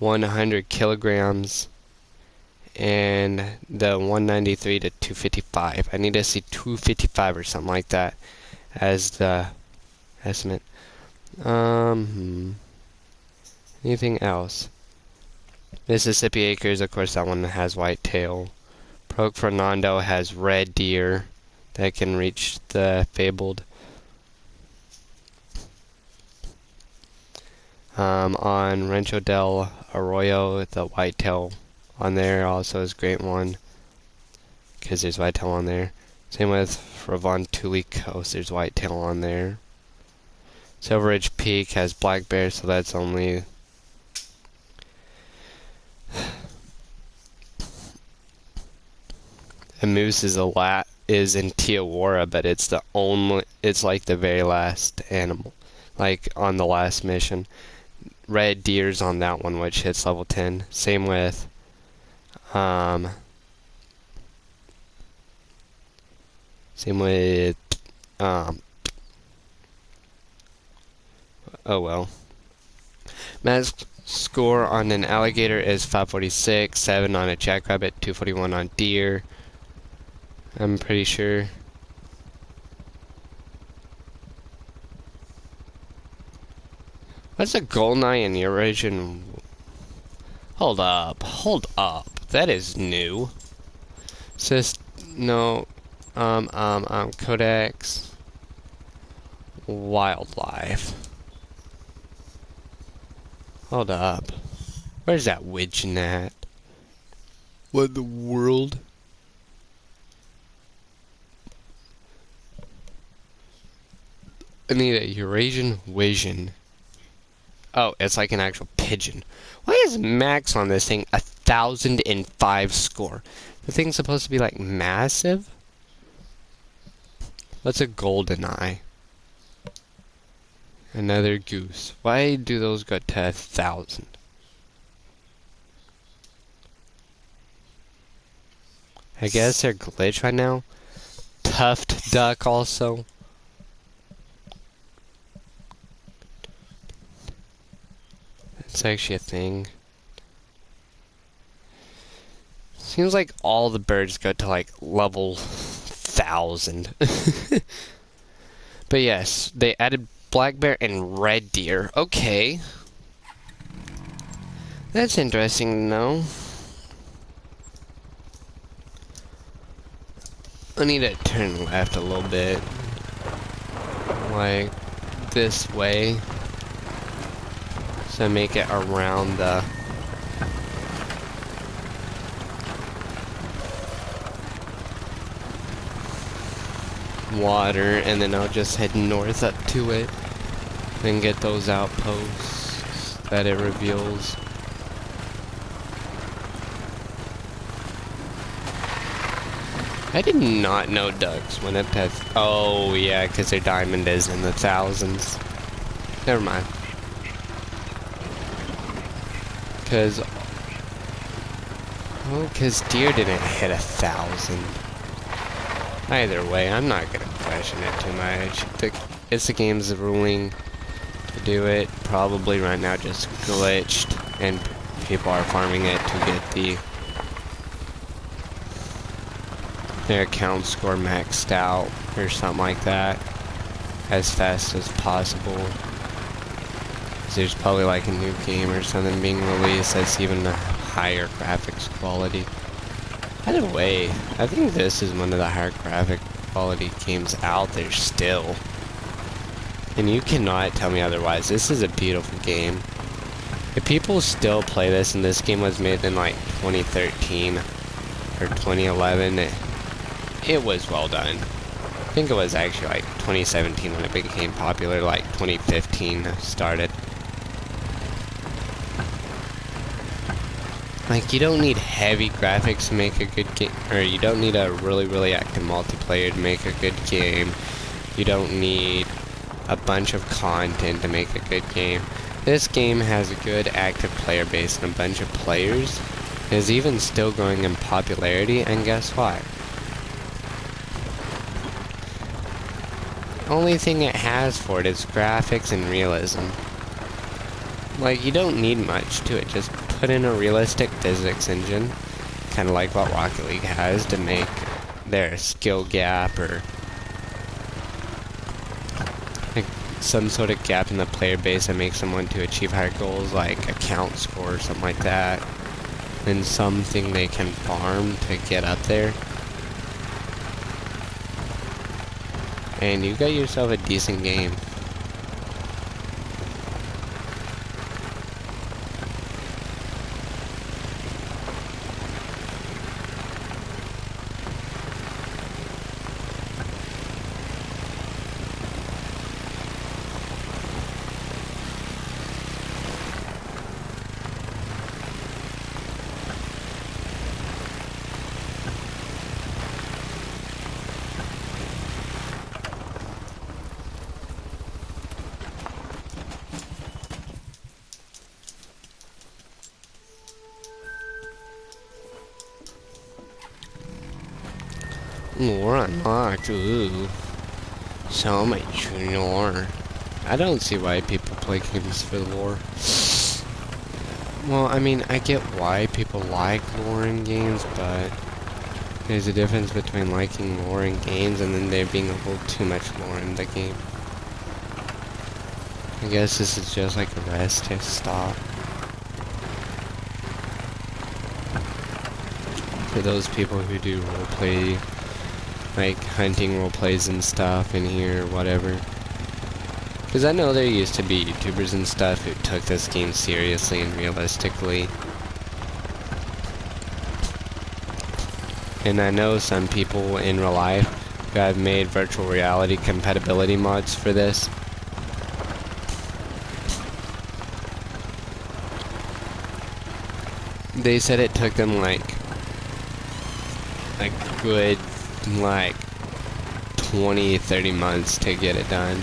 100 kilograms, and the 193 to 255. I need to see 255 or something like that as the estimate. Anything else? Mississippi Acres, of course, that one has whitetail. Proc Fernando has red deer that can reach the fabled. On Rancho del Arroyo, the whitetail on there also is a great one because there's whitetail on there. Same with Ravon Tule Coast, there's whitetail on there. Silver Ridge Peak has black bear, so that's only a moose is in Tijuana, but it's like the very last animal, like on the last mission. Red deer's on that one, which hits level 10. Same with same with oh well. Max score on an alligator is 546, 7 on a jackrabbit, 241 on deer. I'm pretty sure. What's a goldeneye in Eurasian? Hold up. That is new. Says no. Codex wildlife. Hold up. Where's that widgeon at? What in the world? I need a Eurasian vision. Oh, it's like an actual pigeon. Why is max on this thing 1,005 score? The thing's supposed to be like massive? What's a golden eye? Another goose. Why do those go to 1,000? I guess they're glitched right now. Tuft duck also. It's actually a thing. Seems like all the birds go to like level 1,000. But yes, they added black bear and red deer. Okay. That's interesting to know. I need to turn left a little bit. Like this way. So make it around the water, and then I'll just head north up to it and get those outposts that it reveals. I did not know ducks went up to... Oh yeah, because their diamond is in the thousands. Never mind. Because deer didn't hit 1,000. Either way, I'm not gonna question it too much. It's the game's ruling to do it. Probably right now just glitched, and people are farming it to get their account score maxed out or something like that as fast as possible. There's probably like a new game or something being released that's even a higher graphics quality. By the way, I think this is one of the higher graphic quality games out there still. And you cannot tell me otherwise. This is a beautiful game. If people still play this, and this game was made in like 2013 or 2011, it was well done. I think it was actually like 2017 when it became popular, like 2015 started. Like, you don't need heavy graphics to make a good game, or you don't need a really active multiplayer to make a good game. You don't need a bunch of content to make a good game. This game has a good active player base and a bunch of players. It is even still growing in popularity, and guess what? Only thing it has for it is graphics and realism. Like, you don't need much to it, just put in a realistic physics engine, kind of like what Rocket League has, to make their skill gap or like some sort of gap in the player base that makes them want to achieve higher goals, like a count score or something like that, and something they can farm to get up there. And you got yourself a decent game. Lore unlocked, ooh. So much lore. I don't see why people play games for lore. Well, I mean, I get why people like lore in games, but there's a difference between liking lore in games and then there being a little too much lore in the game. I guess this is just like a rest stop. For those people who do roleplay, like hunting roleplays and stuff in here, whatever. Because I know there used to be YouTubers and stuff who took this game seriously and realistically. And I know some people in real life who have made virtual reality compatibility mods for this. They said it took them like a good 20-30 months to get it done.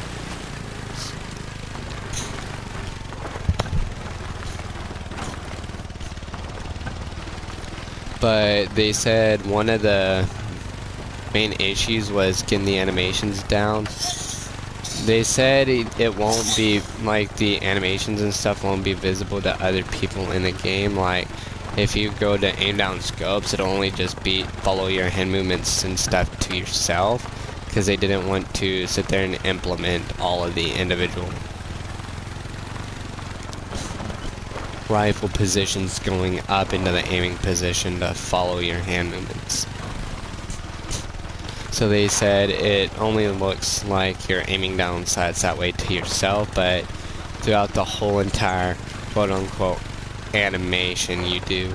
But they said one of the main issues was getting the animations down. They said it won't be, like, the animations and stuff won't be visible to other people in the game. Like, if you go to aim down scopes, it'll only just be follow your hand movements and stuff to yourself, because they didn't want to sit there and implement all of the individual rifle positions going up into the aiming position to follow your hand movements. So they said it only looks like you're aiming down sights that way to yourself, but throughout the whole entire quote-unquote animation you do,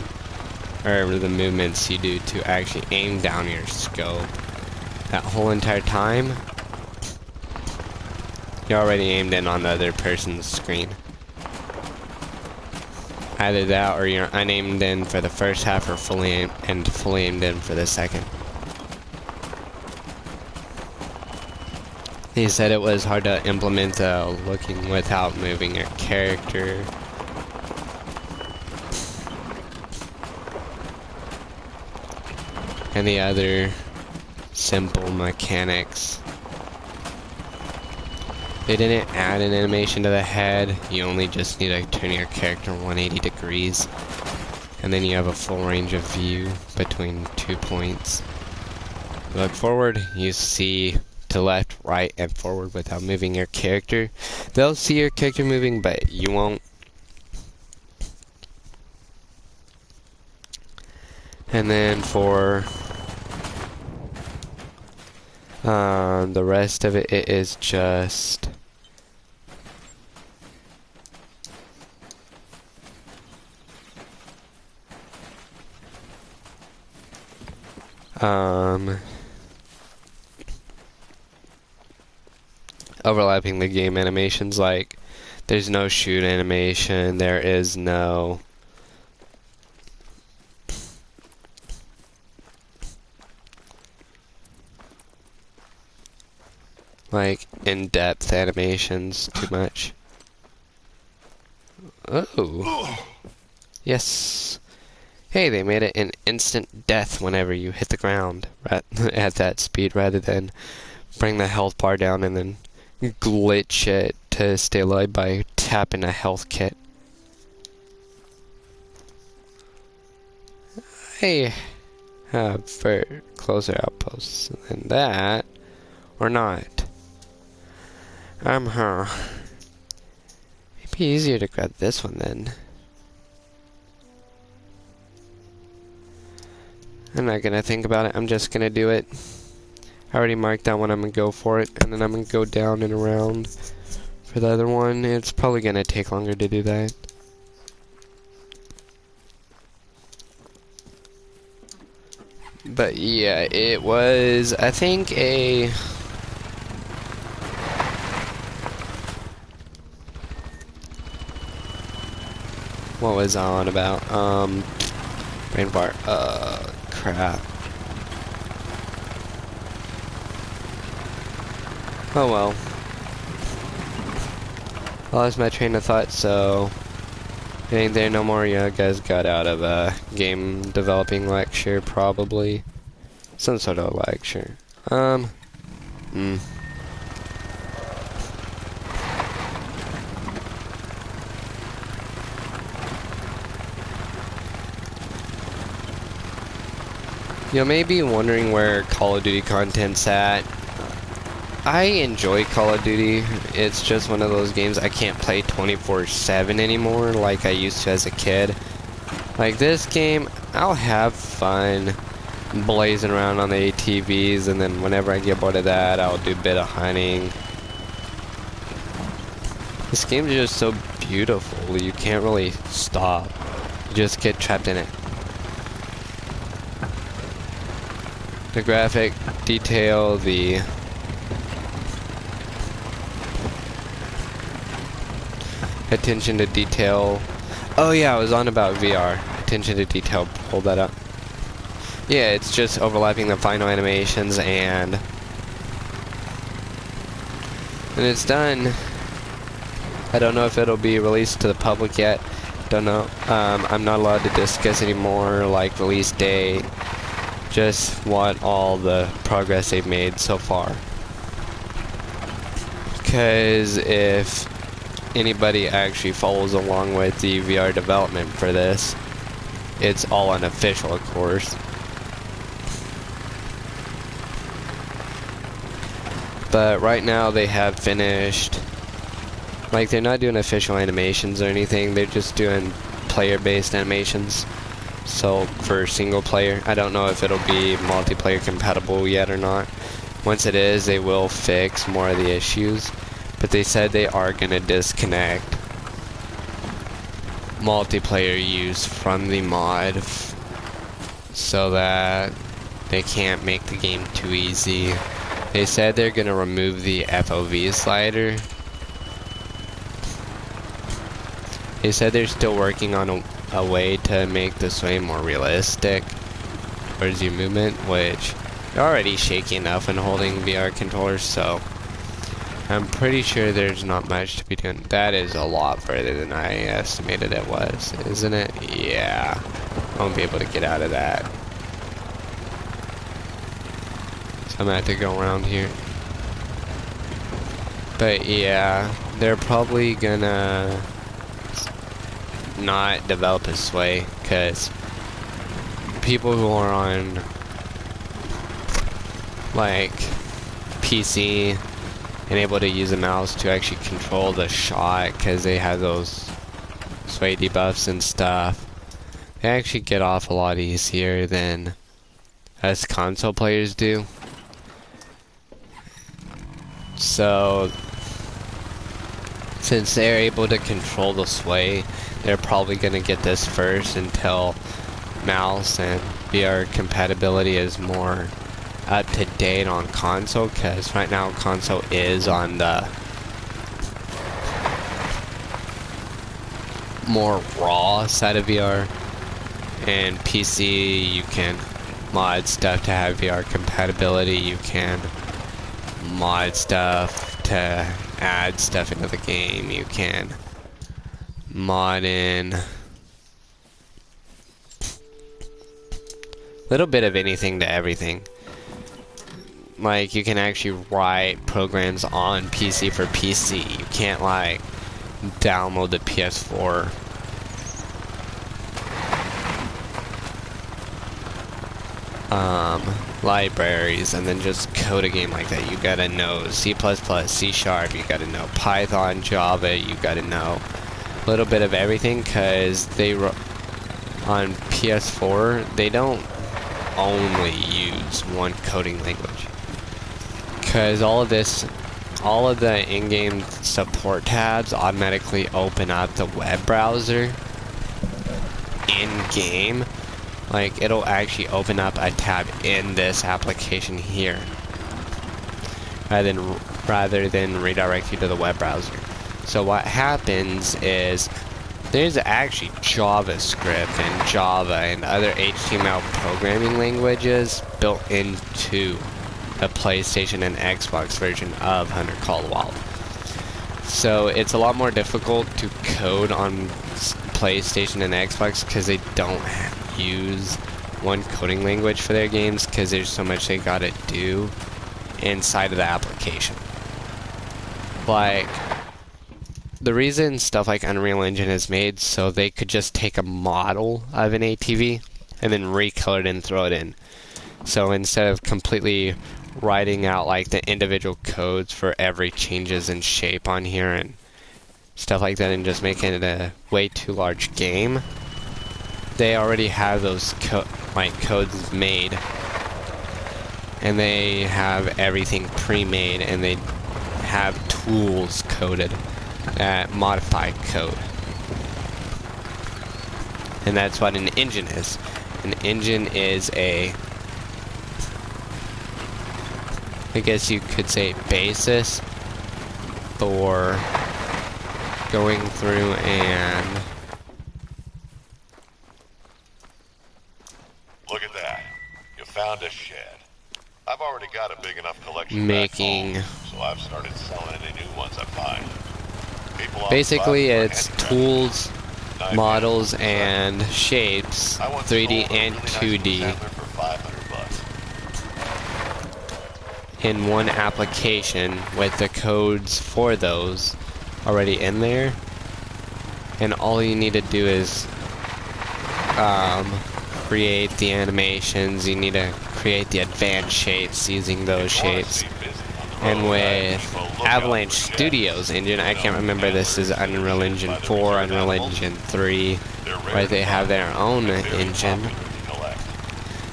or the movements you do to actually aim down your scope, that whole entire time, you're already aimed in on the other person's screen. Either that or you're unaimed in for the first half or fully aimed in for the second. He said it was hard to implement looking without moving your character. And the other simple mechanics. They didn't add an animation to the head. You only just need to turn your character 180 degrees. And then you have a full range of view between 2 points. Look forward, you see to left, right, and forward without moving your character. They'll see your character moving, but you won't. And then for the rest of it, it is just overlapping the game animations. Like, there's no shoot animation, there is no like in-depth animations too much. Oh. Yes. Hey, they made it an instant death whenever you hit the ground at that speed, rather than bring the health bar down and then glitch it to stay alive by tapping a health kit. may have for closer outposts than that, or not. Huh. It'd be easier to grab this one then. I'm not gonna think about it, I'm just gonna do it. I already marked that one, I'm gonna go for it, and then I'm gonna go down and around for the other one. It's probably gonna take longer to do that. But yeah, it was, I think, what was I on about? Brain fart. Crap. Oh well. I lost my train of thought, so it ain't there no more. You guys got out of a game developing lecture, probably. Some sort of lecture. You may be wondering where Call of Duty content's at. I enjoy Call of Duty. It's just one of those games I can't play 24/7 anymore like I used to as a kid. Like this game, I'll have fun blazing around on the ATVs, and then whenever I get bored of that, I'll do a bit of hunting. This game is just so beautiful, you can't really stop. You just get trapped in it. The graphic detail, the attention to detail. Oh yeah, I was on about VR. Attention to detail, hold that up. Yeah, it's just overlapping the final animations and it's done. I don't know if it'll be released to the public yet. Don't know. I'm not allowed to discuss anymore, like release date. Just what all the progress they've made so far. Because if anybody actually follows along with the VR development for this, it's all unofficial, of course. But right now they have finished, like they're not doing official animations or anything, they're just doing player-based animations. So for single player, I don't know if it'll be multiplayer compatible yet or not. Once it is, they will fix more of the issues, but they said they are gonna disconnect multiplayer use from the mod so that they can't make the game too easy. They said they're gonna remove the FOV slider. They said they're still working on a way to make the sway more realistic towards your movement, which you're already shaky enough when holding VR controllers, so I'm pretty sure there's not much to be done. That is a lot further than I estimated it was, isn't it? Yeah, I won't be able to get out of that. So I'm gonna have to go around here. But yeah, they're probably gonna not develop a sway, because people who are on like PC and able to use a mouse to actually control the shot, because they have those sway debuffs and stuff, they actually get off a lot easier than us console players do. So since they're able to control the sway, they're probably going to get this first until mouse and VR compatibility is more up to date on console, because right now console is on the more raw side of VR, and PC you can mod stuff to have VR compatibility. You can mod stuff to add stuff into the game. You can mod in little bit of anything to everything. Like, you can actually write programs on PC for PC. You can't like download the PS4 libraries and then just code a game like that. You gotta know C++, C Sharp, you gotta know Python, Java, you gotta know a little bit of everything, because on PS4 they don't only use one coding language, because all of the in-game support tabs automatically open up the web browser in-game. Like, it'll actually open up a tab in this application here, rather than redirect you to the web browser. So what happens is there's actually JavaScript and Java and other HTML programming languages built into the PlayStation and Xbox version of Hunter Call of the Wild. So it's a lot more difficult to code on PlayStation and Xbox because they don't use one coding language for their games, because there's so much they gotta do inside of the application. Like, the reason stuff like Unreal Engine is made so they could just take a model of an ATV and then recolor it and throw it in. So instead of completely writing out like the individual codes for every changes in shape on here and stuff like that and just making it a way too large game, they already have those codes made, and they have everything pre-made, and they have tools coded that modify code. And that's what an engine is. An engine is I guess you could say, basis for going through and Look at that. You found a shed. I've already got a big enough collection making. back home, so I've started selling any new ones I find. Basically, it's tools, models, and shapes, 3D and 2D, in one application with the codes for those already in there. And all you need to do is create the animations. You need to create the advanced shapes using those shapes. And with Avalanche Studios engine, I can't remember, this is Unreal Engine 4, Unreal Engine 3, where they have their own engine.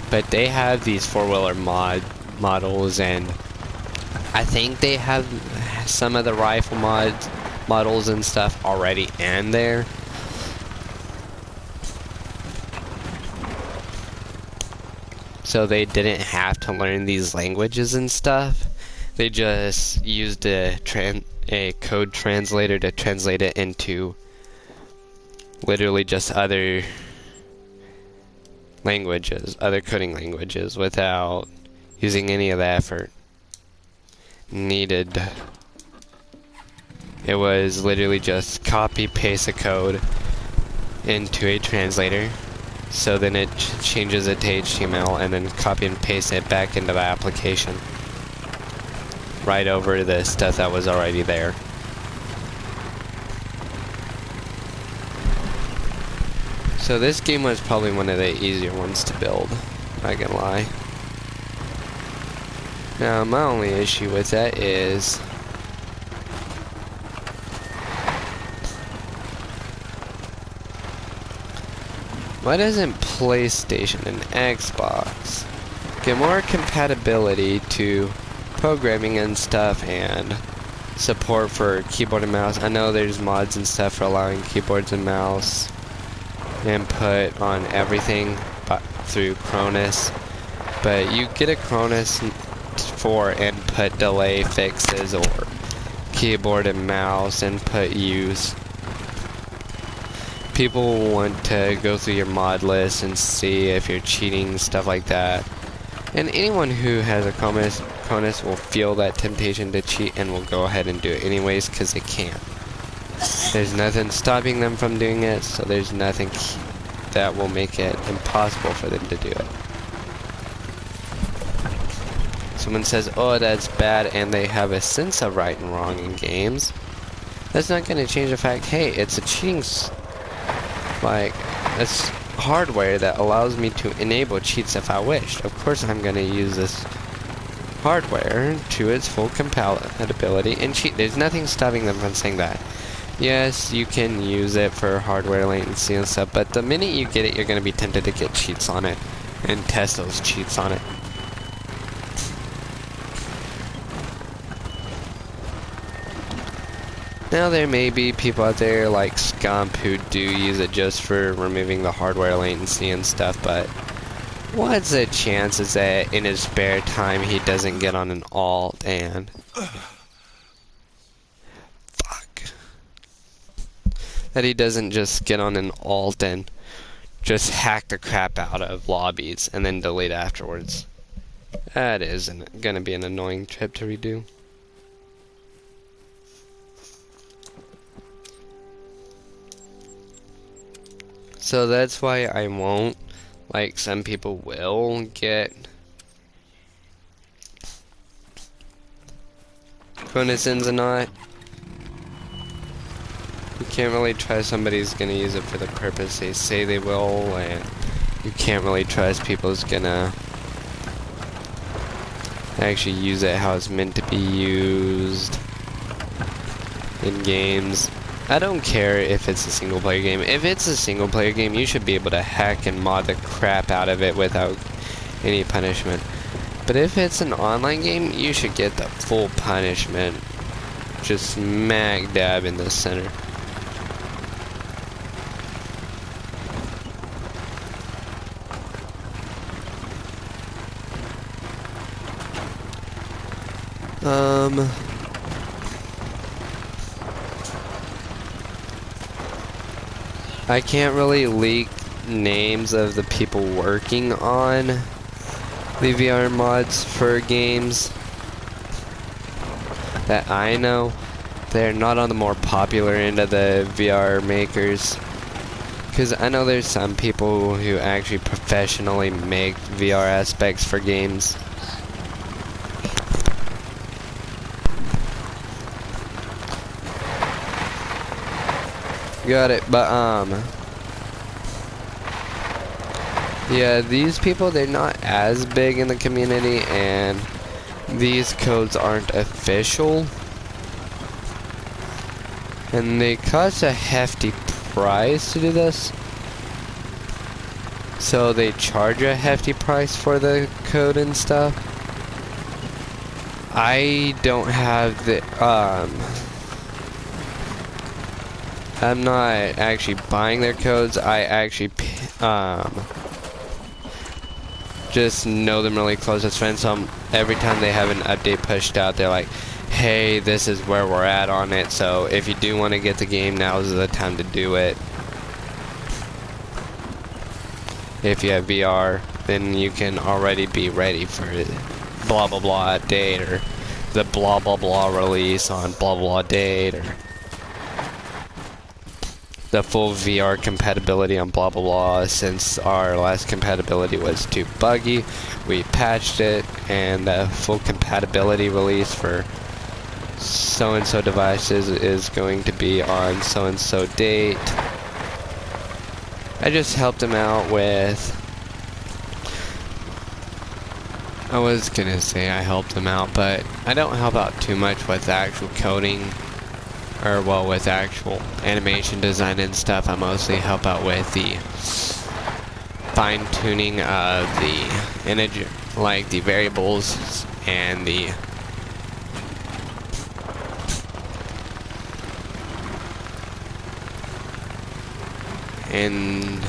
But they have these four-wheeler models, and I think they have some of the rifle models and stuff already in there. So they didn't have to learn these languages and stuff. They just used a code translator to translate it into literally just other languages, other coding languages, without using any of the effort needed. It was literally just copy paste a code into a translator, so then it changes it to HTML, and then copy and paste it back into the application, right over the stuff that was already there. So this game was probably one of the easier ones to build, not gonna lie. Now my only issue with that is why doesn't PlayStation and Xbox get more compatibility to programming and stuff and support for keyboard and mouse? I know there's mods and stuff for allowing keyboards and mouse input on everything through Cronus, but you get a Cronus for input delay fixes or keyboard and mouse input use. People want to go through your mod list and see if you're cheating, stuff like that. And anyone who has a Cronus will feel that temptation to cheat and will go ahead and do it anyways because they can. There's nothing stopping them from doing it, so there's nothing that will make it impossible for them to do it. Someone says, oh, that's bad, and they have a sense of right and wrong in games. That's not going to change the fact, hey, it's a cheating, like, that's hardware that allows me to enable cheats if I wished. Of course I'm going to use this hardware to its full compatibility and cheat. There's nothing stopping them from saying that. Yes, you can use it for hardware latency and stuff, but the minute you get it, you're going to be tempted to get cheats on it and test those cheats on it. Now there may be people out there like Scump who do use it just for removing the hardware latency and stuff, but what's the chances that in his spare time he doesn't get on an alt and that he doesn't just get on an alt and just hack the crap out of lobbies and then delete afterwards. That is gonna be an annoying trip to redo. So that's why I won't, like some people will, get Chronicins or not. You can't really trust somebody's gonna use it for the purpose they say they will, and you can't really trust people's gonna actually use it how it's meant to be used in games. I don't care if it's a single player game. If it's a single player game, you should be able to hack and mod the crap out of it without any punishment. But if it's an online game, you should get the full punishment. Just smack dab in the center. I can't really leak names of the people working on the VR mods for games that I know. They're not on the more popular end of the VR makers, because I know there's some people who actually professionally make VR aspects for games. Got it, but yeah, these people, they're not as big in the community, and these codes aren't official, and they cost a hefty price to do this, so they charge a hefty price for the code and stuff. I don't have the I'm not actually buying their codes. I actually just know them really close as friends. So every time they have an update pushed out, they're like, hey, this is where we're at on it. So if you do want to get the game, now's the time to do it. If you have VR, then you can already be ready for it. Blah blah blah date, or the blah blah blah release on blah blah date, or the full VR compatibility on blah blah blah. Since our last compatibility was too buggy, we patched it, and the full compatibility release for so and so devices is going to be on so and so date. I just helped him out with, I was gonna say I helped him out, but I don't help out too much with actual coding, or well, with actual animation design and stuff. I mostly help out with the fine-tuning of the integer, like the variables and the and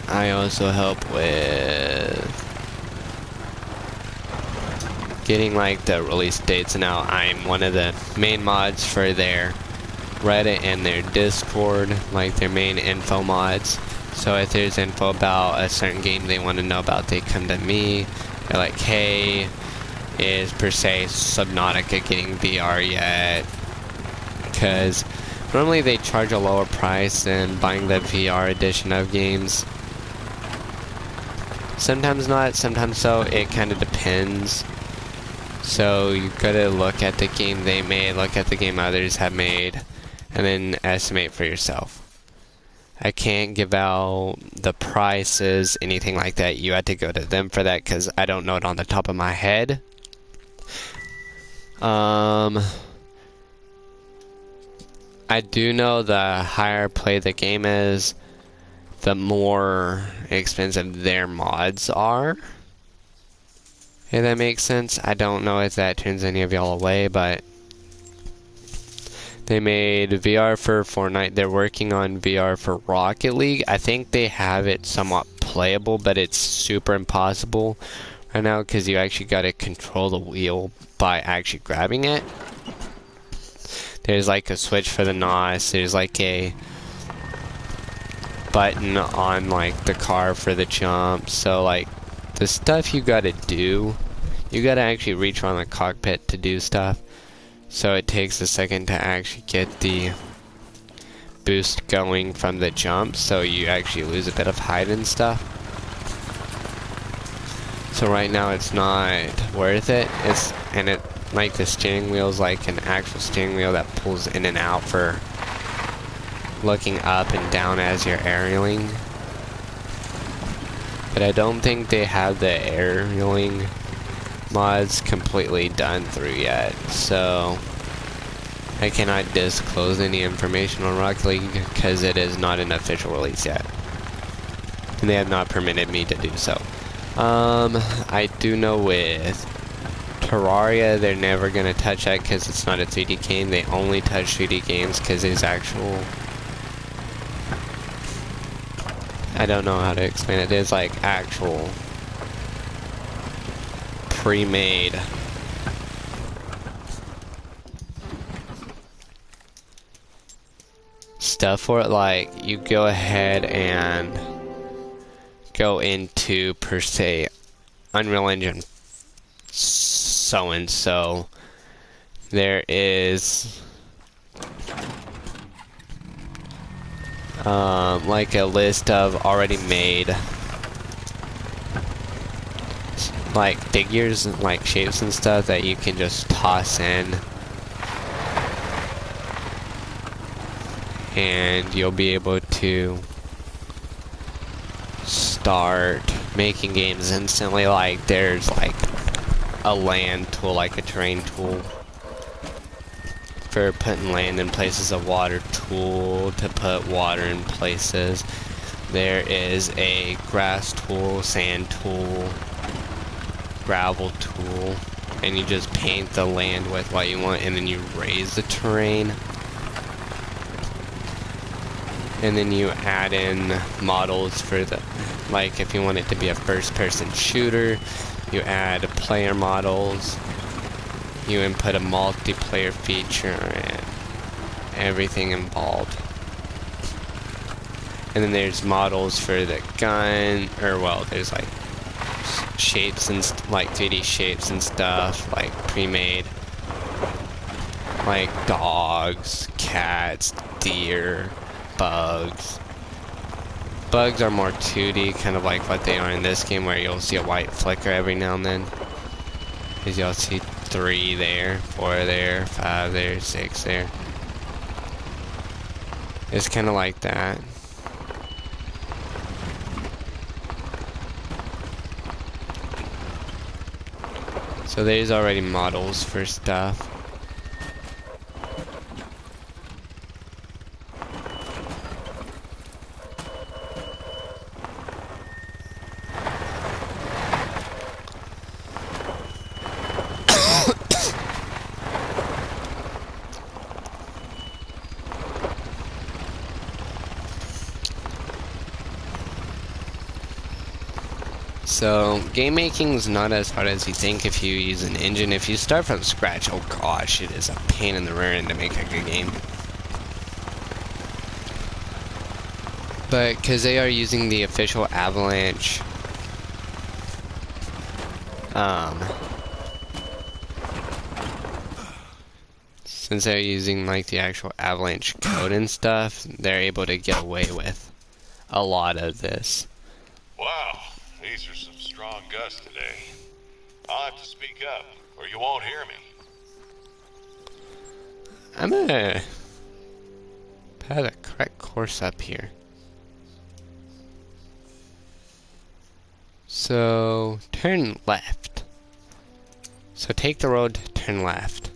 I also help with getting like the release dates. Now I'm one of the main mods for their Reddit and their Discord, like their main info mods. So if there's info about a certain game they want to know about, they come to me. They're like, hey, is per se Subnautica getting VR yet? Because normally they charge a lower price than buying the VR edition of games. Sometimes not, sometimes so. It kind of depends. So you gotta look at the game they made, look at the game others have made, and then estimate for yourself. I can't give out the prices, anything like that. You had to go to them for that because I don't know it on the top of my head. I do know the higher play the game is, the more expensive their mods are. If that makes sense. I don't know if that turns any of y'all away, but they made VR for Fortnite. They're working on VR for Rocket League. I think they have it somewhat playable, but it's super impossible right now because you actually got to control the wheel by actually grabbing it. There's like a switch for the NOS. There's like a button on like the car for the jump. So like the stuff you gotta do, you gotta actually reach around the cockpit to do stuff. So it takes a second to actually get the boost going from the jump. So you actually lose a bit of height and stuff. So right now it's not worth it. It like the steering wheel is like an actual steering wheel that pulls in and out for looking up and down as you're aerialing. But I don't think they have the aerialing mods completely done through yet, so I cannot disclose any information on Rocket League because it is not an official release yet. And they have not permitted me to do so. I do know with Terraria, they're never going to touch that because it's not a 3D game. They only touch 3D games because it's actual... I don't know how to explain it. There's like actual pre-made stuff for it. Like you go ahead and go into per se Unreal Engine so and so. There is like a list of already made like figures and like shapes and stuff that you can just toss in and you'll be able to start making games instantly. Like there's like a land tool, like a terrain tool for putting land in places, a water tool to put water in places. There is a grass tool, sand tool, gravel tool, and you just paint the land with what you want and then you raise the terrain. And then you add in models for the, like if you want it to be a first-person shooter, you add player models, you input a multiplayer feature and everything involved. And then there's models for the gun, or well, there's like shapes and like 3D shapes and stuff, like pre-made, like dogs, cats, deer, bugs. Bugs are more 2D, kind of like what they are in this game, where you'll see a white flicker every now and then. As y'all see 3 there, 4 there, 5 there, 6 there. It's kind of like that. So there's already models for stuff. So, game making is not as hard as you think if you use an engine. If you start from scratch, oh gosh, it is a pain in the rear end to make a good game. But, because they are using the official Avalanche, since they're using like the actual Avalanche code and stuff, they're able to get away with a lot of this. Wow, these are some strong gusts today. I'll have to speak up, or you won't hear me. I'm gonna have a correct course up here. So, turn left. So take the road, turn left.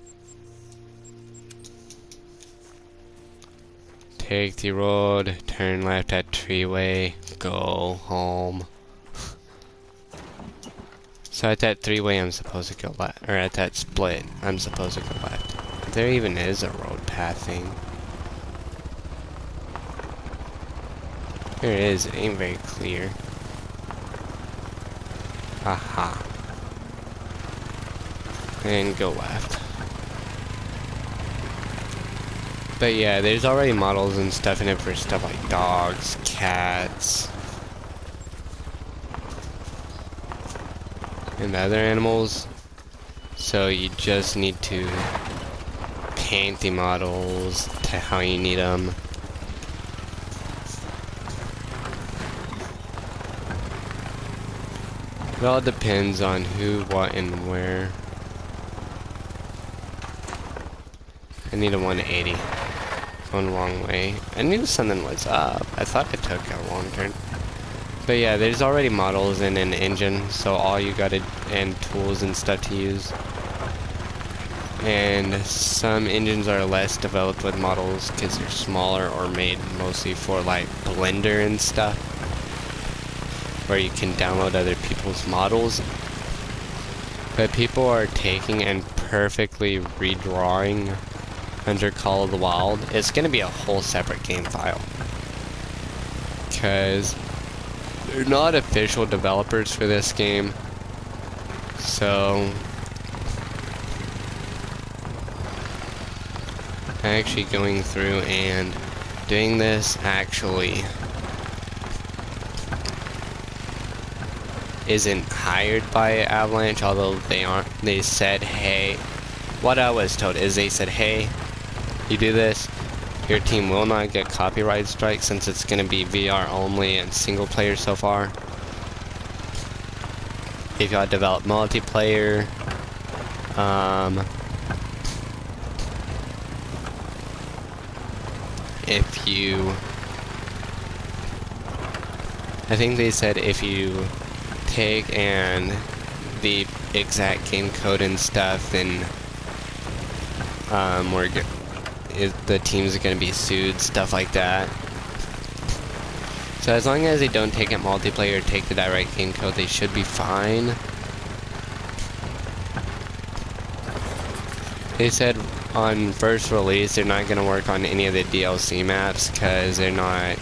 Take the road, turn left at Treeway, go home. So at that three-way, I'm supposed to go left, or at that split, I'm supposed to go left. There even is a road path thing. There is, it ain't very clear. Aha. And go left. But yeah, there's already models and stuff in it for stuff like dogs, cats, and other animals. So you just need to paint the models to how you need them. It all depends on who, what, and where. I need a 180. Going the wrong way. I knew something was up. I thought I took a wrong turn. But yeah, there's already models in an engine, so all you gotta, and tools and stuff to use. And some engines are less developed with models because they're smaller or made mostly for like Blender and stuff, where you can download other people's models. But people are taking and perfectly redrawing under Call of the Wild. It's gonna be a whole separate game file, because they're not official developers for this game. So actually going through and doing this actually isn't hired by Avalanche, although they aren't. They said, hey, what I was told is they said, hey, you do this, your team will not get copyright strikes since it's going to be VR only and single player so far. If y'all develop multiplayer, if you, I think they said if you take and the exact game code and stuff, then the teams are going to be sued, stuff like that. So as long as they don't take it multiplayer, take the direct game code, they should be fine. They said on first release they're not going to work on any of the DLC maps because they're not,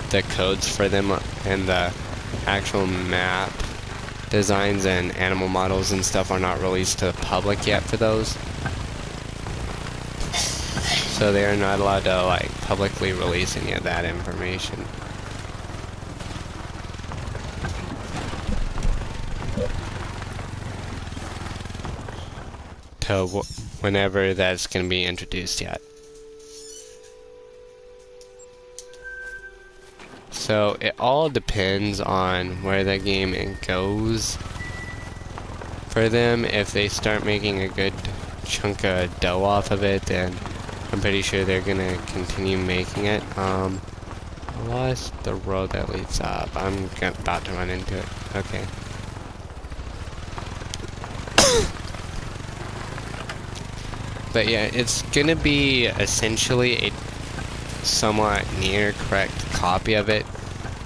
the codes for them and the actual map designs and animal models and stuff are not released to the public yet for those. So they are not allowed to like publicly release any of that information. To whenever that's going to be introduced yet. So it all depends on where the game goes for them. If they start making a good chunk of dough off of it, then I'm pretty sure they're gonna continue making it. I lost the road that leads up. I'm about to run into it. Okay. But yeah, it's gonna be essentially a somewhat near correct copy of it.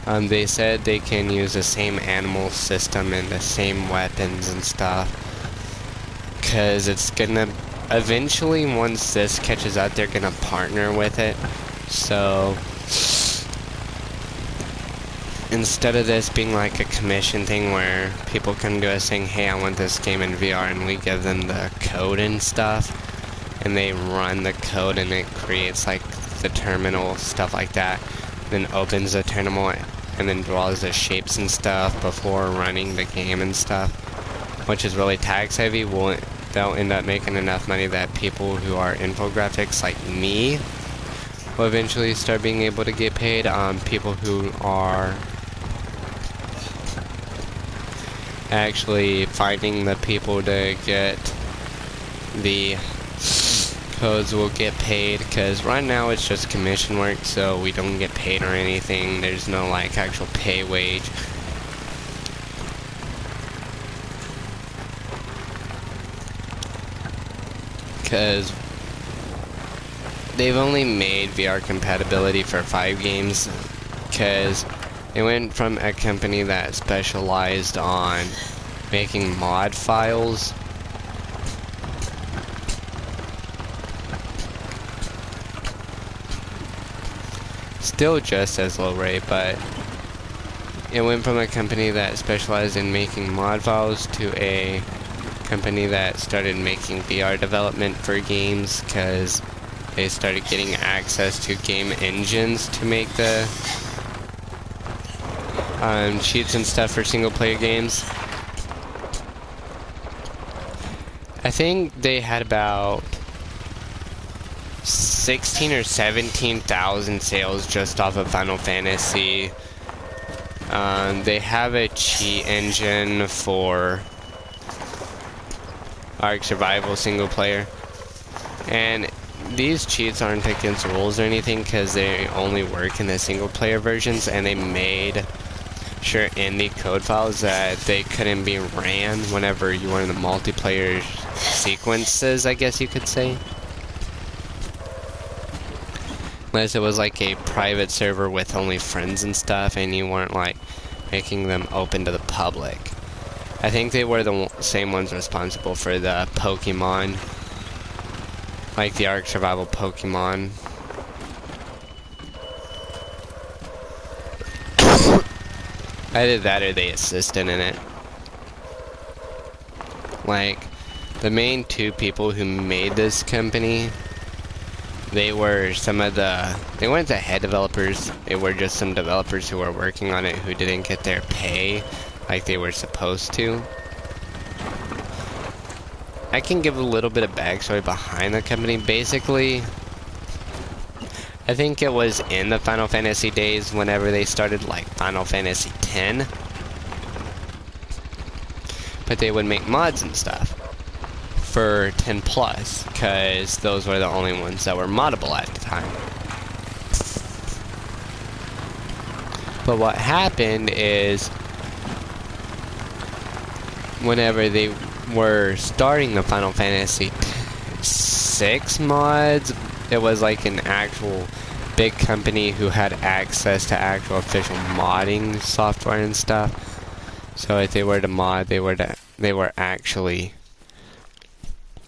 They said they can use the same animal system and the same weapons and stuff, because it's gonna eventually, once this catches up, they're gonna partner with it. So instead of this being like a commission thing where people come to us saying, hey, I want this game in VR, and we give them the code and stuff, and they run the code and it creates like the terminal, stuff like that, then opens the terminal and then draws the shapes and stuff before running the game and stuff, which is really tax heavy. They'll end up making enough money that people who are infographics like me will eventually start being able to get paid. People who are actually finding the people to get the codes will get paid, because right now it's just commission work, so we don't get paid or anything. There's no like actual pay wage. because they've only made VR compatibility for 5 games, because they went from a company that specialized on making mod files. Still just as low rate, but it went from a company that specialized in making mod files to a company that started making VR development for games, because they started getting access to game engines to make the cheats and stuff for single player games. I think they had about 16 or 17,000 sales just off of Final Fantasy. They have a cheat engine for Ark Survival single player, and these cheats aren't against rules or anything, because they only work in the single player versions, and they made sure in the code files that they couldn't be ran whenever you were in the multiplayer sequences, I guess you could say. Unless it was like a private server with only friends and stuff, and you weren't like making them open to the public. I think they were the same ones responsible for the Pokemon, like the Ark Survival Pokemon. Either that or they assisted in it. Like, the main 2 people who made this company, they were some of the... They weren't the head developers, they were just some developers who were working on it who didn't get their pay like they were supposed to. I can give a little bit of backstory behind the company. Basically, I think it was in the Final Fantasy days whenever they started, like Final Fantasy X. But they would make mods and stuff for 10 plus, because those were the only ones that were moddable at the time. But what happened is, whenever they were starting the Final Fantasy VI mods, it was like an actual big company who had access to actual official modding software and stuff. So if they were to mod, they were actually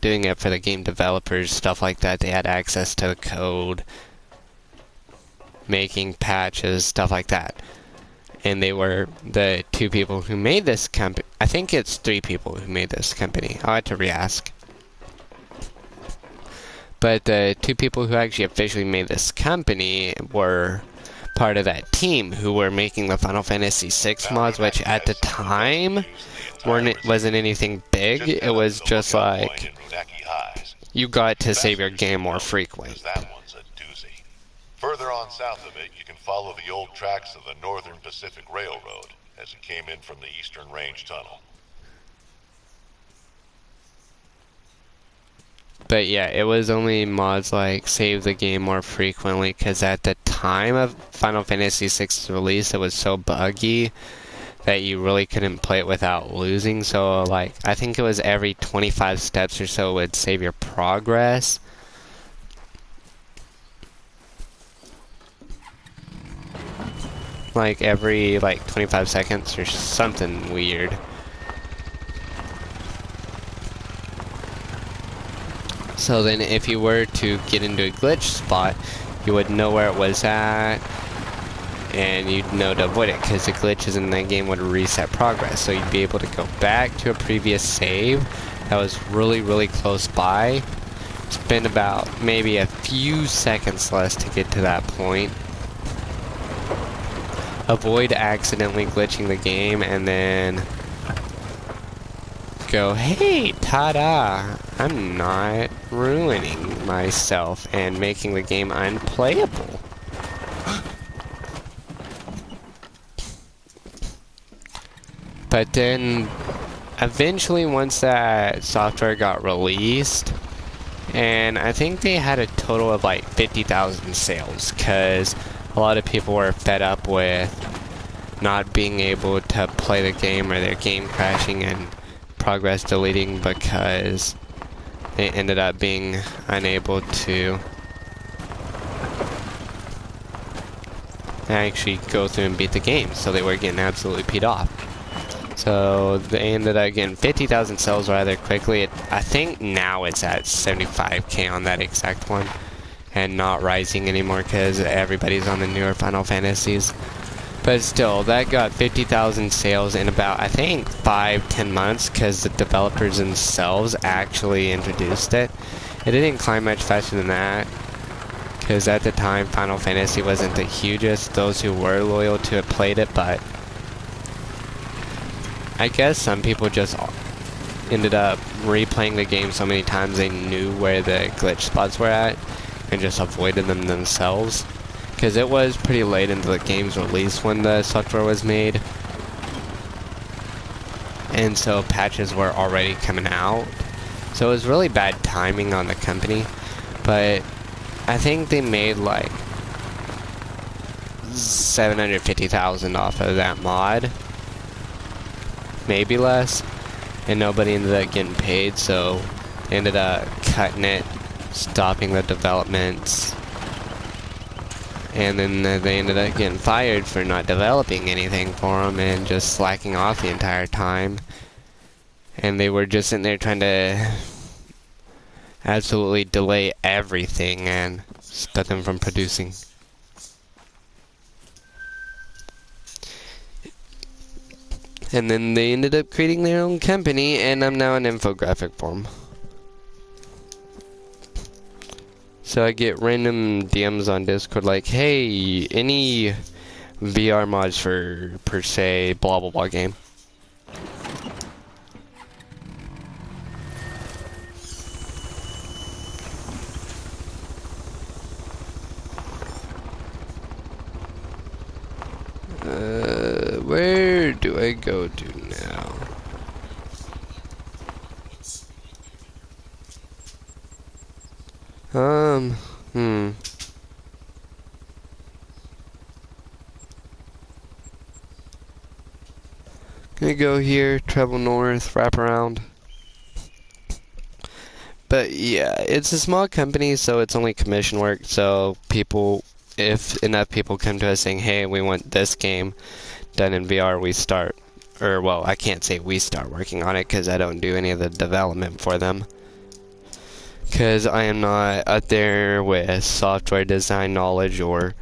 doing it for the game developers, stuff like that. They had access to the code, making patches, stuff like that. And they were the 2 people who made this company. I think it's 3 people who made this company. I'll have to re-ask. But the 2 people who actually officially made this company were part of that team who were making the Final Fantasy VI mods, which at the time wasn't anything big. It was just like you got to save your game more frequent. Further on south of it, you can follow the old tracks of the Northern Pacific Railroad as it came in from the Eastern Range Tunnel. But yeah, it was only mods like save the game more frequently, because at the time of Final Fantasy VI's release, it was so buggy that you really couldn't play it without losing. So like, I think it was every 25 steps or so would save your progress. Like every like 25 seconds or something weird. So then if you were to get into a glitch spot, you would know where it was at, and you'd know to avoid it, because the glitches in that game would reset progress. So you'd be able to go back to a previous save that was really, really close by, spend about maybe a few seconds less to get to that point, avoid accidentally glitching the game, and then go, hey, ta-da, I'm not ruining myself and making the game unplayable. But then, eventually, once that software got released, and I think they had a total of like 50,000 sales, because a lot of people were fed up with not being able to play the game, or their game crashing and progress deleting, because it ended up being unable to actually go through and beat the game, so they were getting absolutely peed off. So they ended up getting 50,000 cells rather quickly. I think now it's at 75k on that exact one, and not rising anymore because everybody's on the newer Final Fantasies. But still, that got 50,000 sales in about, I think, 5-10 months because the developers themselves actually introduced it. It didn't climb much faster than that because at the time Final Fantasy wasn't the hugest. Those who were loyal to it played it, but I guess some people just ended up replaying the game so many times they knew where the glitch spots were at and just avoided them themselves. Because it was pretty late into the game's release when the software was made. And so patches were already coming out. So it was really bad timing on the company. But I think they made like 750,000 off of that mod. Maybe less. And nobody ended up getting paid, so they ended up cutting it, stopping the developments. And then they ended up getting fired for not developing anything for them and just slacking off the entire time. And they were just sitting there trying to absolutely delay everything and stop them from producing. And then they ended up creating their own company, and I'm now an infographic for them. So I get random DMs on Discord like, hey, any VR mods for, per se, blah blah blah game. Where do I go to now? Hmm. Gonna go here, travel north, wrap around. But yeah, it's a small company, so it's only commission work. So people, if enough people come to us saying, hey, we want this game done in VR, we start. Or, well, I can't say we start working on it because I don't do any of the development for them. Because I am not out there with software design knowledge or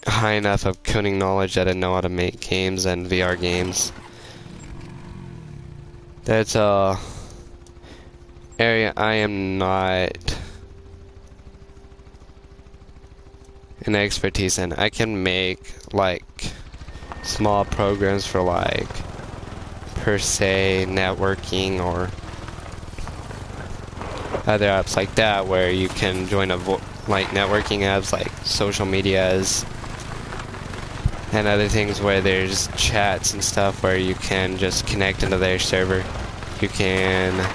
high enough of coding knowledge that I know how to make games and VR games. That's a area I am not an expertise in. I can make like small programs for like per se networking or other apps like that where you can join like networking apps like social medias and other things where there's chats and stuff where you can just connect into their server. You can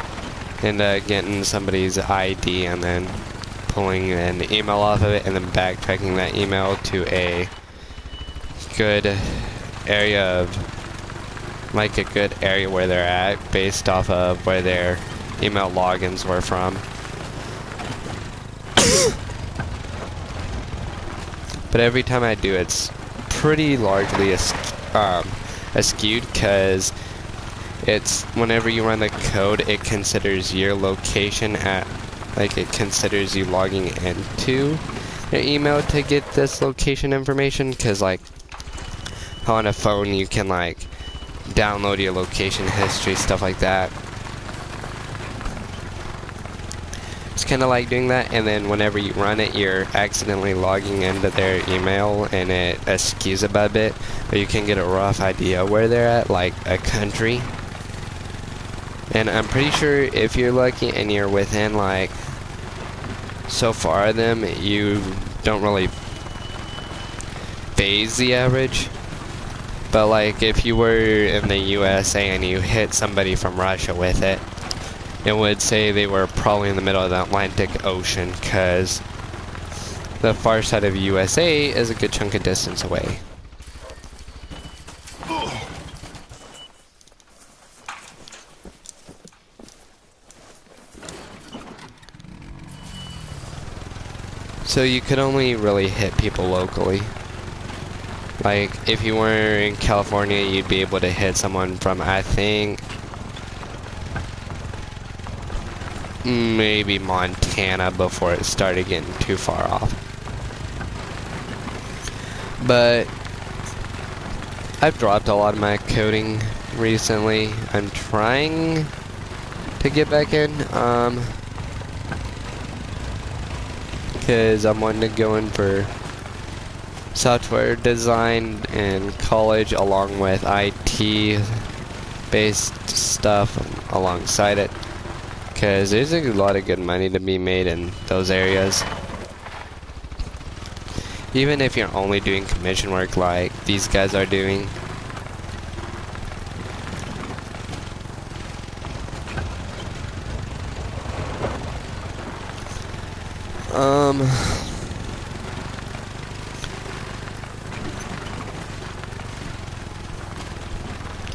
end up getting somebody's ID and then pulling an email off of it and then backtracking that email to a good area of, like a good area where they're at based off of where their email logins were from. But every time I do, it's pretty largely skewed because it's whenever you run the code, it considers your location at, like it considers you logging into your email to get this location information. Because like on a phone, you can like download your location history, stuff like that. It's kind of like doing that, and then whenever you run it, you're accidentally logging into their email, and it skews it by a bit, but you can get a rough idea where they're at, like a country. And I'm pretty sure if you're lucky and you're within like so far of them, you don't really phase the average. But like if you were in the USA and you hit somebody from Russia with it, it would say they were probably in the middle of the Atlantic Ocean, because the far side of USA is a good chunk of distance away. So you could only really hit people locally. Like, if you were in California, you'd be able to hit someone from, I think, maybe Montana before it started getting too far off. But I've dropped a lot of my coding recently. I'm trying to get back in, because I'm wanting to go in for software design in college along with IT based stuff alongside it, because there's a lot of good money to be made in those areas. Even if you're only doing commission work like these guys are doing.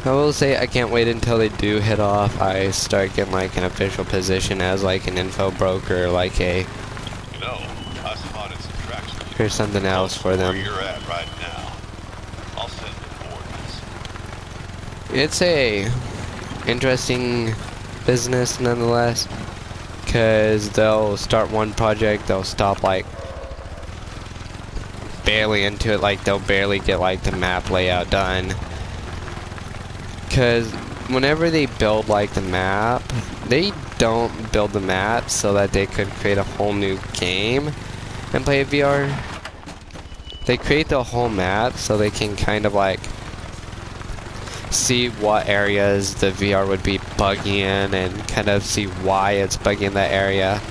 I will say I can't wait until they do hit off. I start getting like an official position as like an info broker, like a I spotted some traction or something else for them. where you're at right now. I'll send the coordinates. It's a interesting business nonetheless, because they'll start one project, they'll stop like barely into it, like they'll barely get like the map layout done. Because whenever they build like the map, they don't build the map so that they could create a whole new game and play VR. They create the whole map so they can kind of like see what areas the VR would be buggy in and kind of see why it's buggy in that area.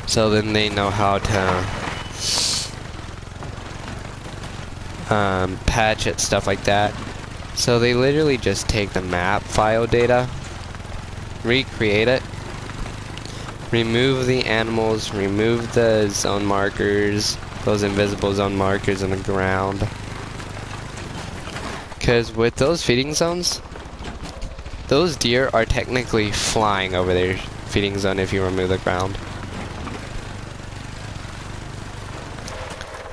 So then they know how to patch it, stuff like that. So they literally just take the map file data, recreate it, remove the animals, remove the zone markers, those invisible zone markers in the ground. Because with those feeding zones, those deer are technically flying over their feeding zone if you remove the ground.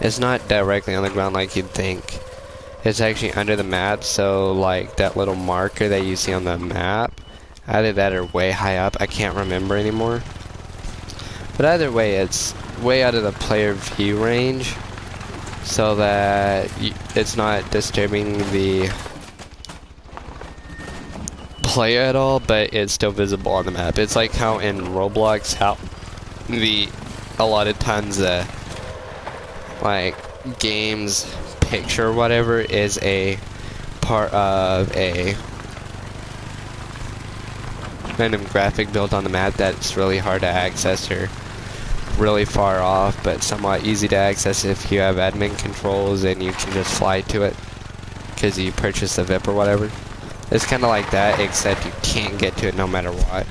It's not directly on the ground like you'd think. It's actually under the map, so like that little marker that you see on the map, either that or way high up, I can't remember anymore. But either way, it's way out of the player view range, so that it's not disturbing the player at all, but it's still visible on the map. It's like how in Roblox, how a lot of times like game's picture or whatever is a part of a random graphic built on the map that's really hard to access or really far off, but somewhat easy to access if you have admin controls and you can just fly to it because you purchased the VIP or whatever. It's kind of like that, except you can't get to it no matter what.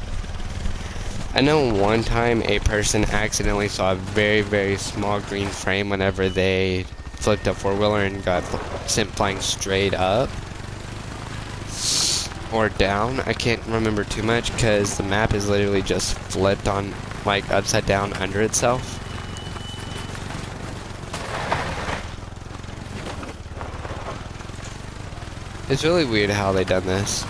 I know one time a person accidentally saw a very, very small green frame whenever they flipped a four-wheeler and got sent flying straight up or down. I can't remember too much because the map is literally just flipped on, like, upside down under itself. It's really weird how they done this.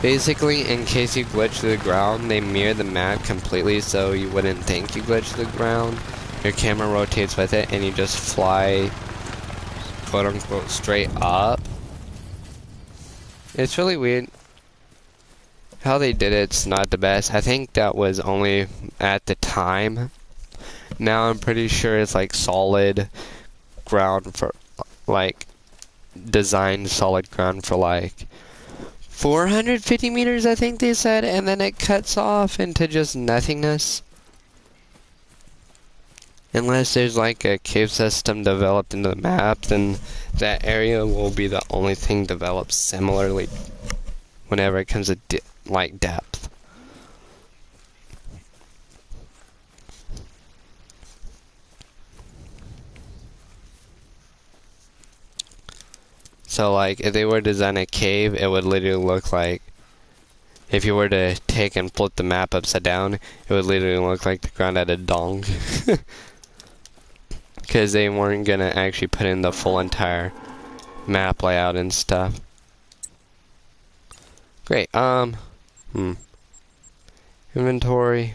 Basically, in case you glitch to the ground, they mirror the map completely so you wouldn't think you glitched to the ground. Your camera rotates with it and you just fly, quote unquote, straight up. It's really weird. How they did it's not the best. I think that was only at the time. Now I'm pretty sure it's like solid ground for, like, designed solid ground for like 450 meters, I think they said, and then it cuts off into just nothingness. Unless there's like a cave system developed into the map, then that area will be the only thing developed similarly whenever it comes to like depth. So like if they were to design a cave, it would literally look like, if you were to take and flip the map upside down, it would literally look like the ground had a dong. Because they weren't gonna actually put in the full entire map layout and stuff. Great. Inventory.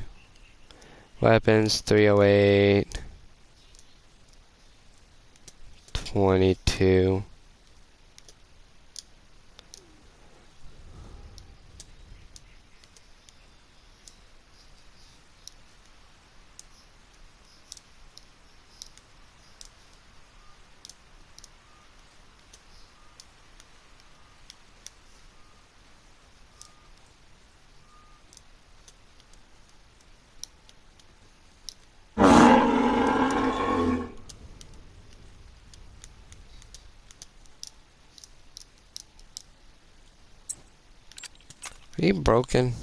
Weapons 308. 22. Are you broken?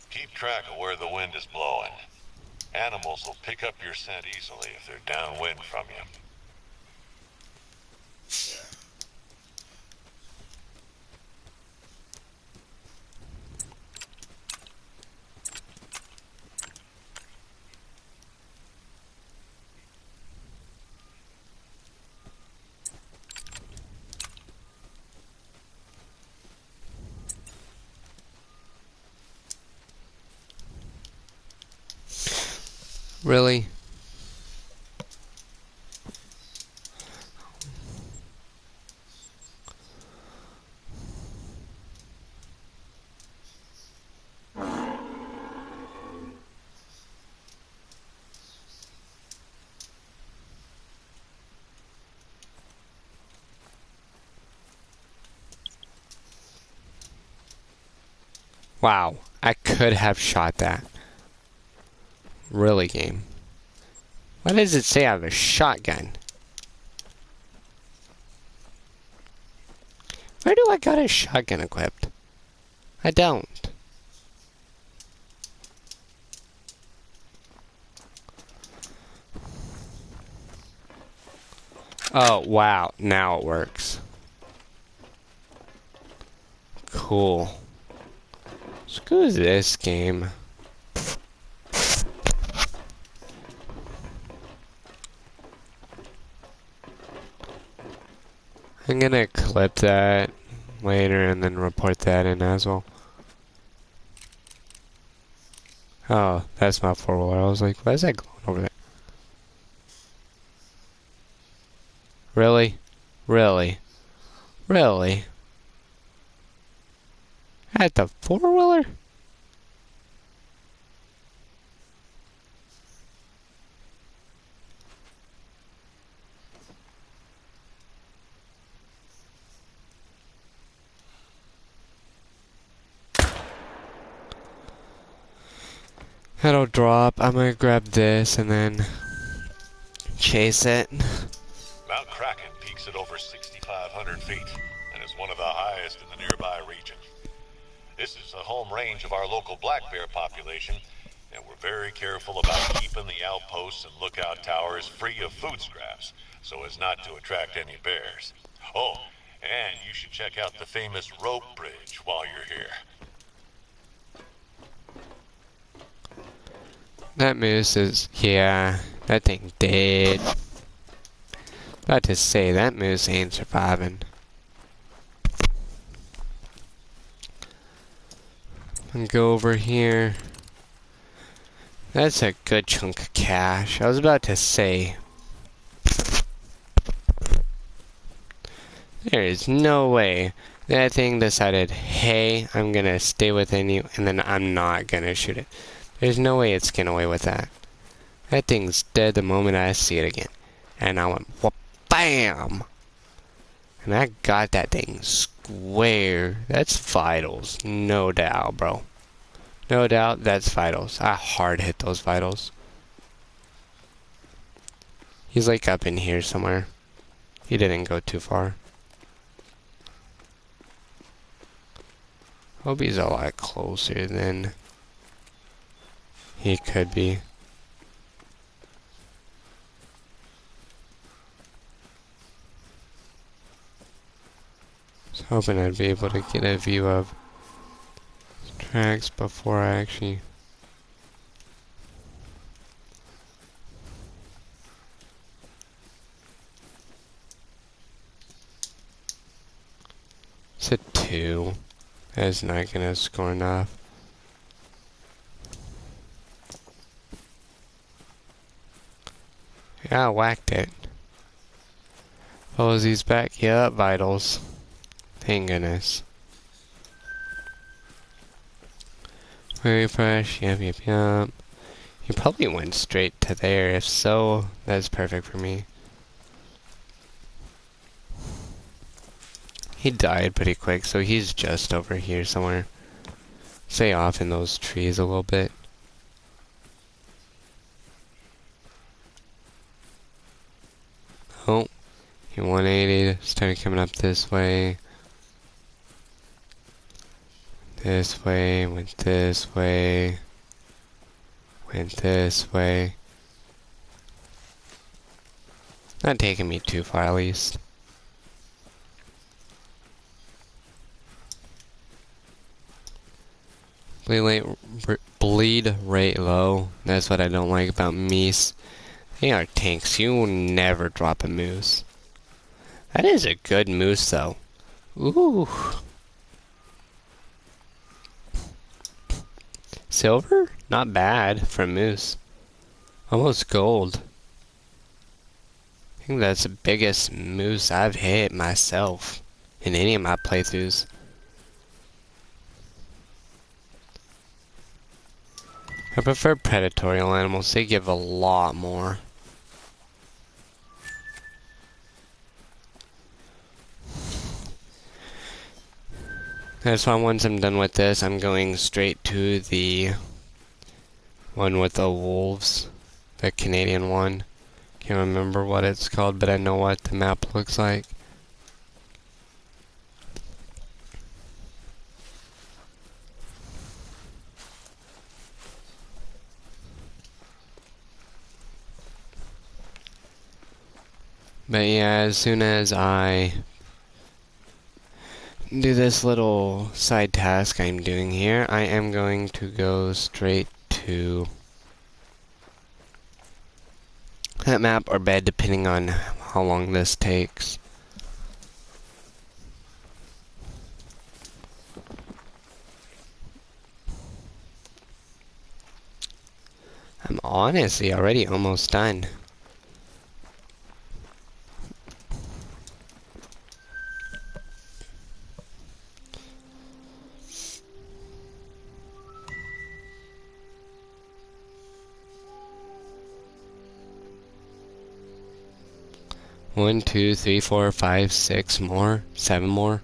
Keep track of where the wind is blowing. Animals will pick up your scent easily if they're downwind from you. Really? Wow. I could have shot that. Really, game. Why does it say I have a shotgun? Where do I got a shotgun equipped? I don't. Oh, wow. Now it works. Cool. Screw this game. I'm gonna clip that later and then report that in as well. Oh, that's my four-wheeler. I was like, why is that glowing over there? Really? Really? Really? At the four-wheeler? That'll drop. I'm gonna grab this and then chase it. Mount Kraken peaks at over 6,500 feet and is one of the highest in the nearby region. This is the home range of our local black bear population, and we're very careful about keeping the outposts and lookout towers free of food scraps so as not to attract any bears. Oh, and you should check out the famous rope bridge while you're here. That moose is, yeah, that thing dead. About to say, that moose ain't surviving. And go over here. That's a good chunk of cash. I was about to say, there is no way that thing decided, hey, I'm gonna stay within you, and then I'm not gonna shoot it. There's no way it's getting away with that. That thing's dead the moment I see it again. And I went, whoop, bam! And I got that thing square. That's vitals, no doubt, bro. No doubt, that's vitals. I hard hit those vitals. He's like up in here somewhere. He didn't go too far. Hope he's a lot closer than he could be. I was hoping I'd be able to get a view of tracks before I actually... It's a 2. That's not gonna score enough. Yeah, I whacked it. Oh, is he's back? Yeah, vitals. Thank goodness. Very fresh. Yep, yep, yep. He probably went straight to there. If so, that's perfect for me. He died pretty quick, so he's just over here somewhere. Stay off in those trees a little bit. Oh, he 180'd, started coming up this way. This way, went this way. Went this way. Not taking me too far, at least. Bleed rate low. That's what I don't like about meese. They are tanks. You will never drop a moose. That is a good moose, though. Ooh. Silver? Not bad for a moose. Almost gold. I think that's the biggest moose I've hit myself in any of my playthroughs. I prefer predatory animals. They give a lot more. That's why once I'm done with this, I'm going straight to the one with the wolves. The Canadian one. Can't remember what it's called, but I know what the map looks like. But yeah, as soon as I do this little side task I'm doing here, I am going to go straight to that map or bed, depending on how long this takes. I'm honestly already almost done. One, two, three, four, five, 6 more, 7 more.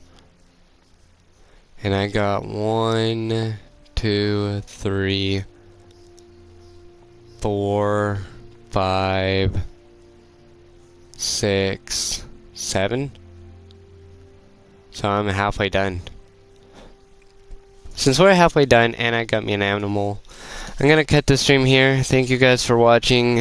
And I got 1, 2, 3, 4, 5, 6, 7. So I'm halfway done. Since we're halfway done and I got me an animal, I'm gonna cut the stream here. Thank you guys for watching.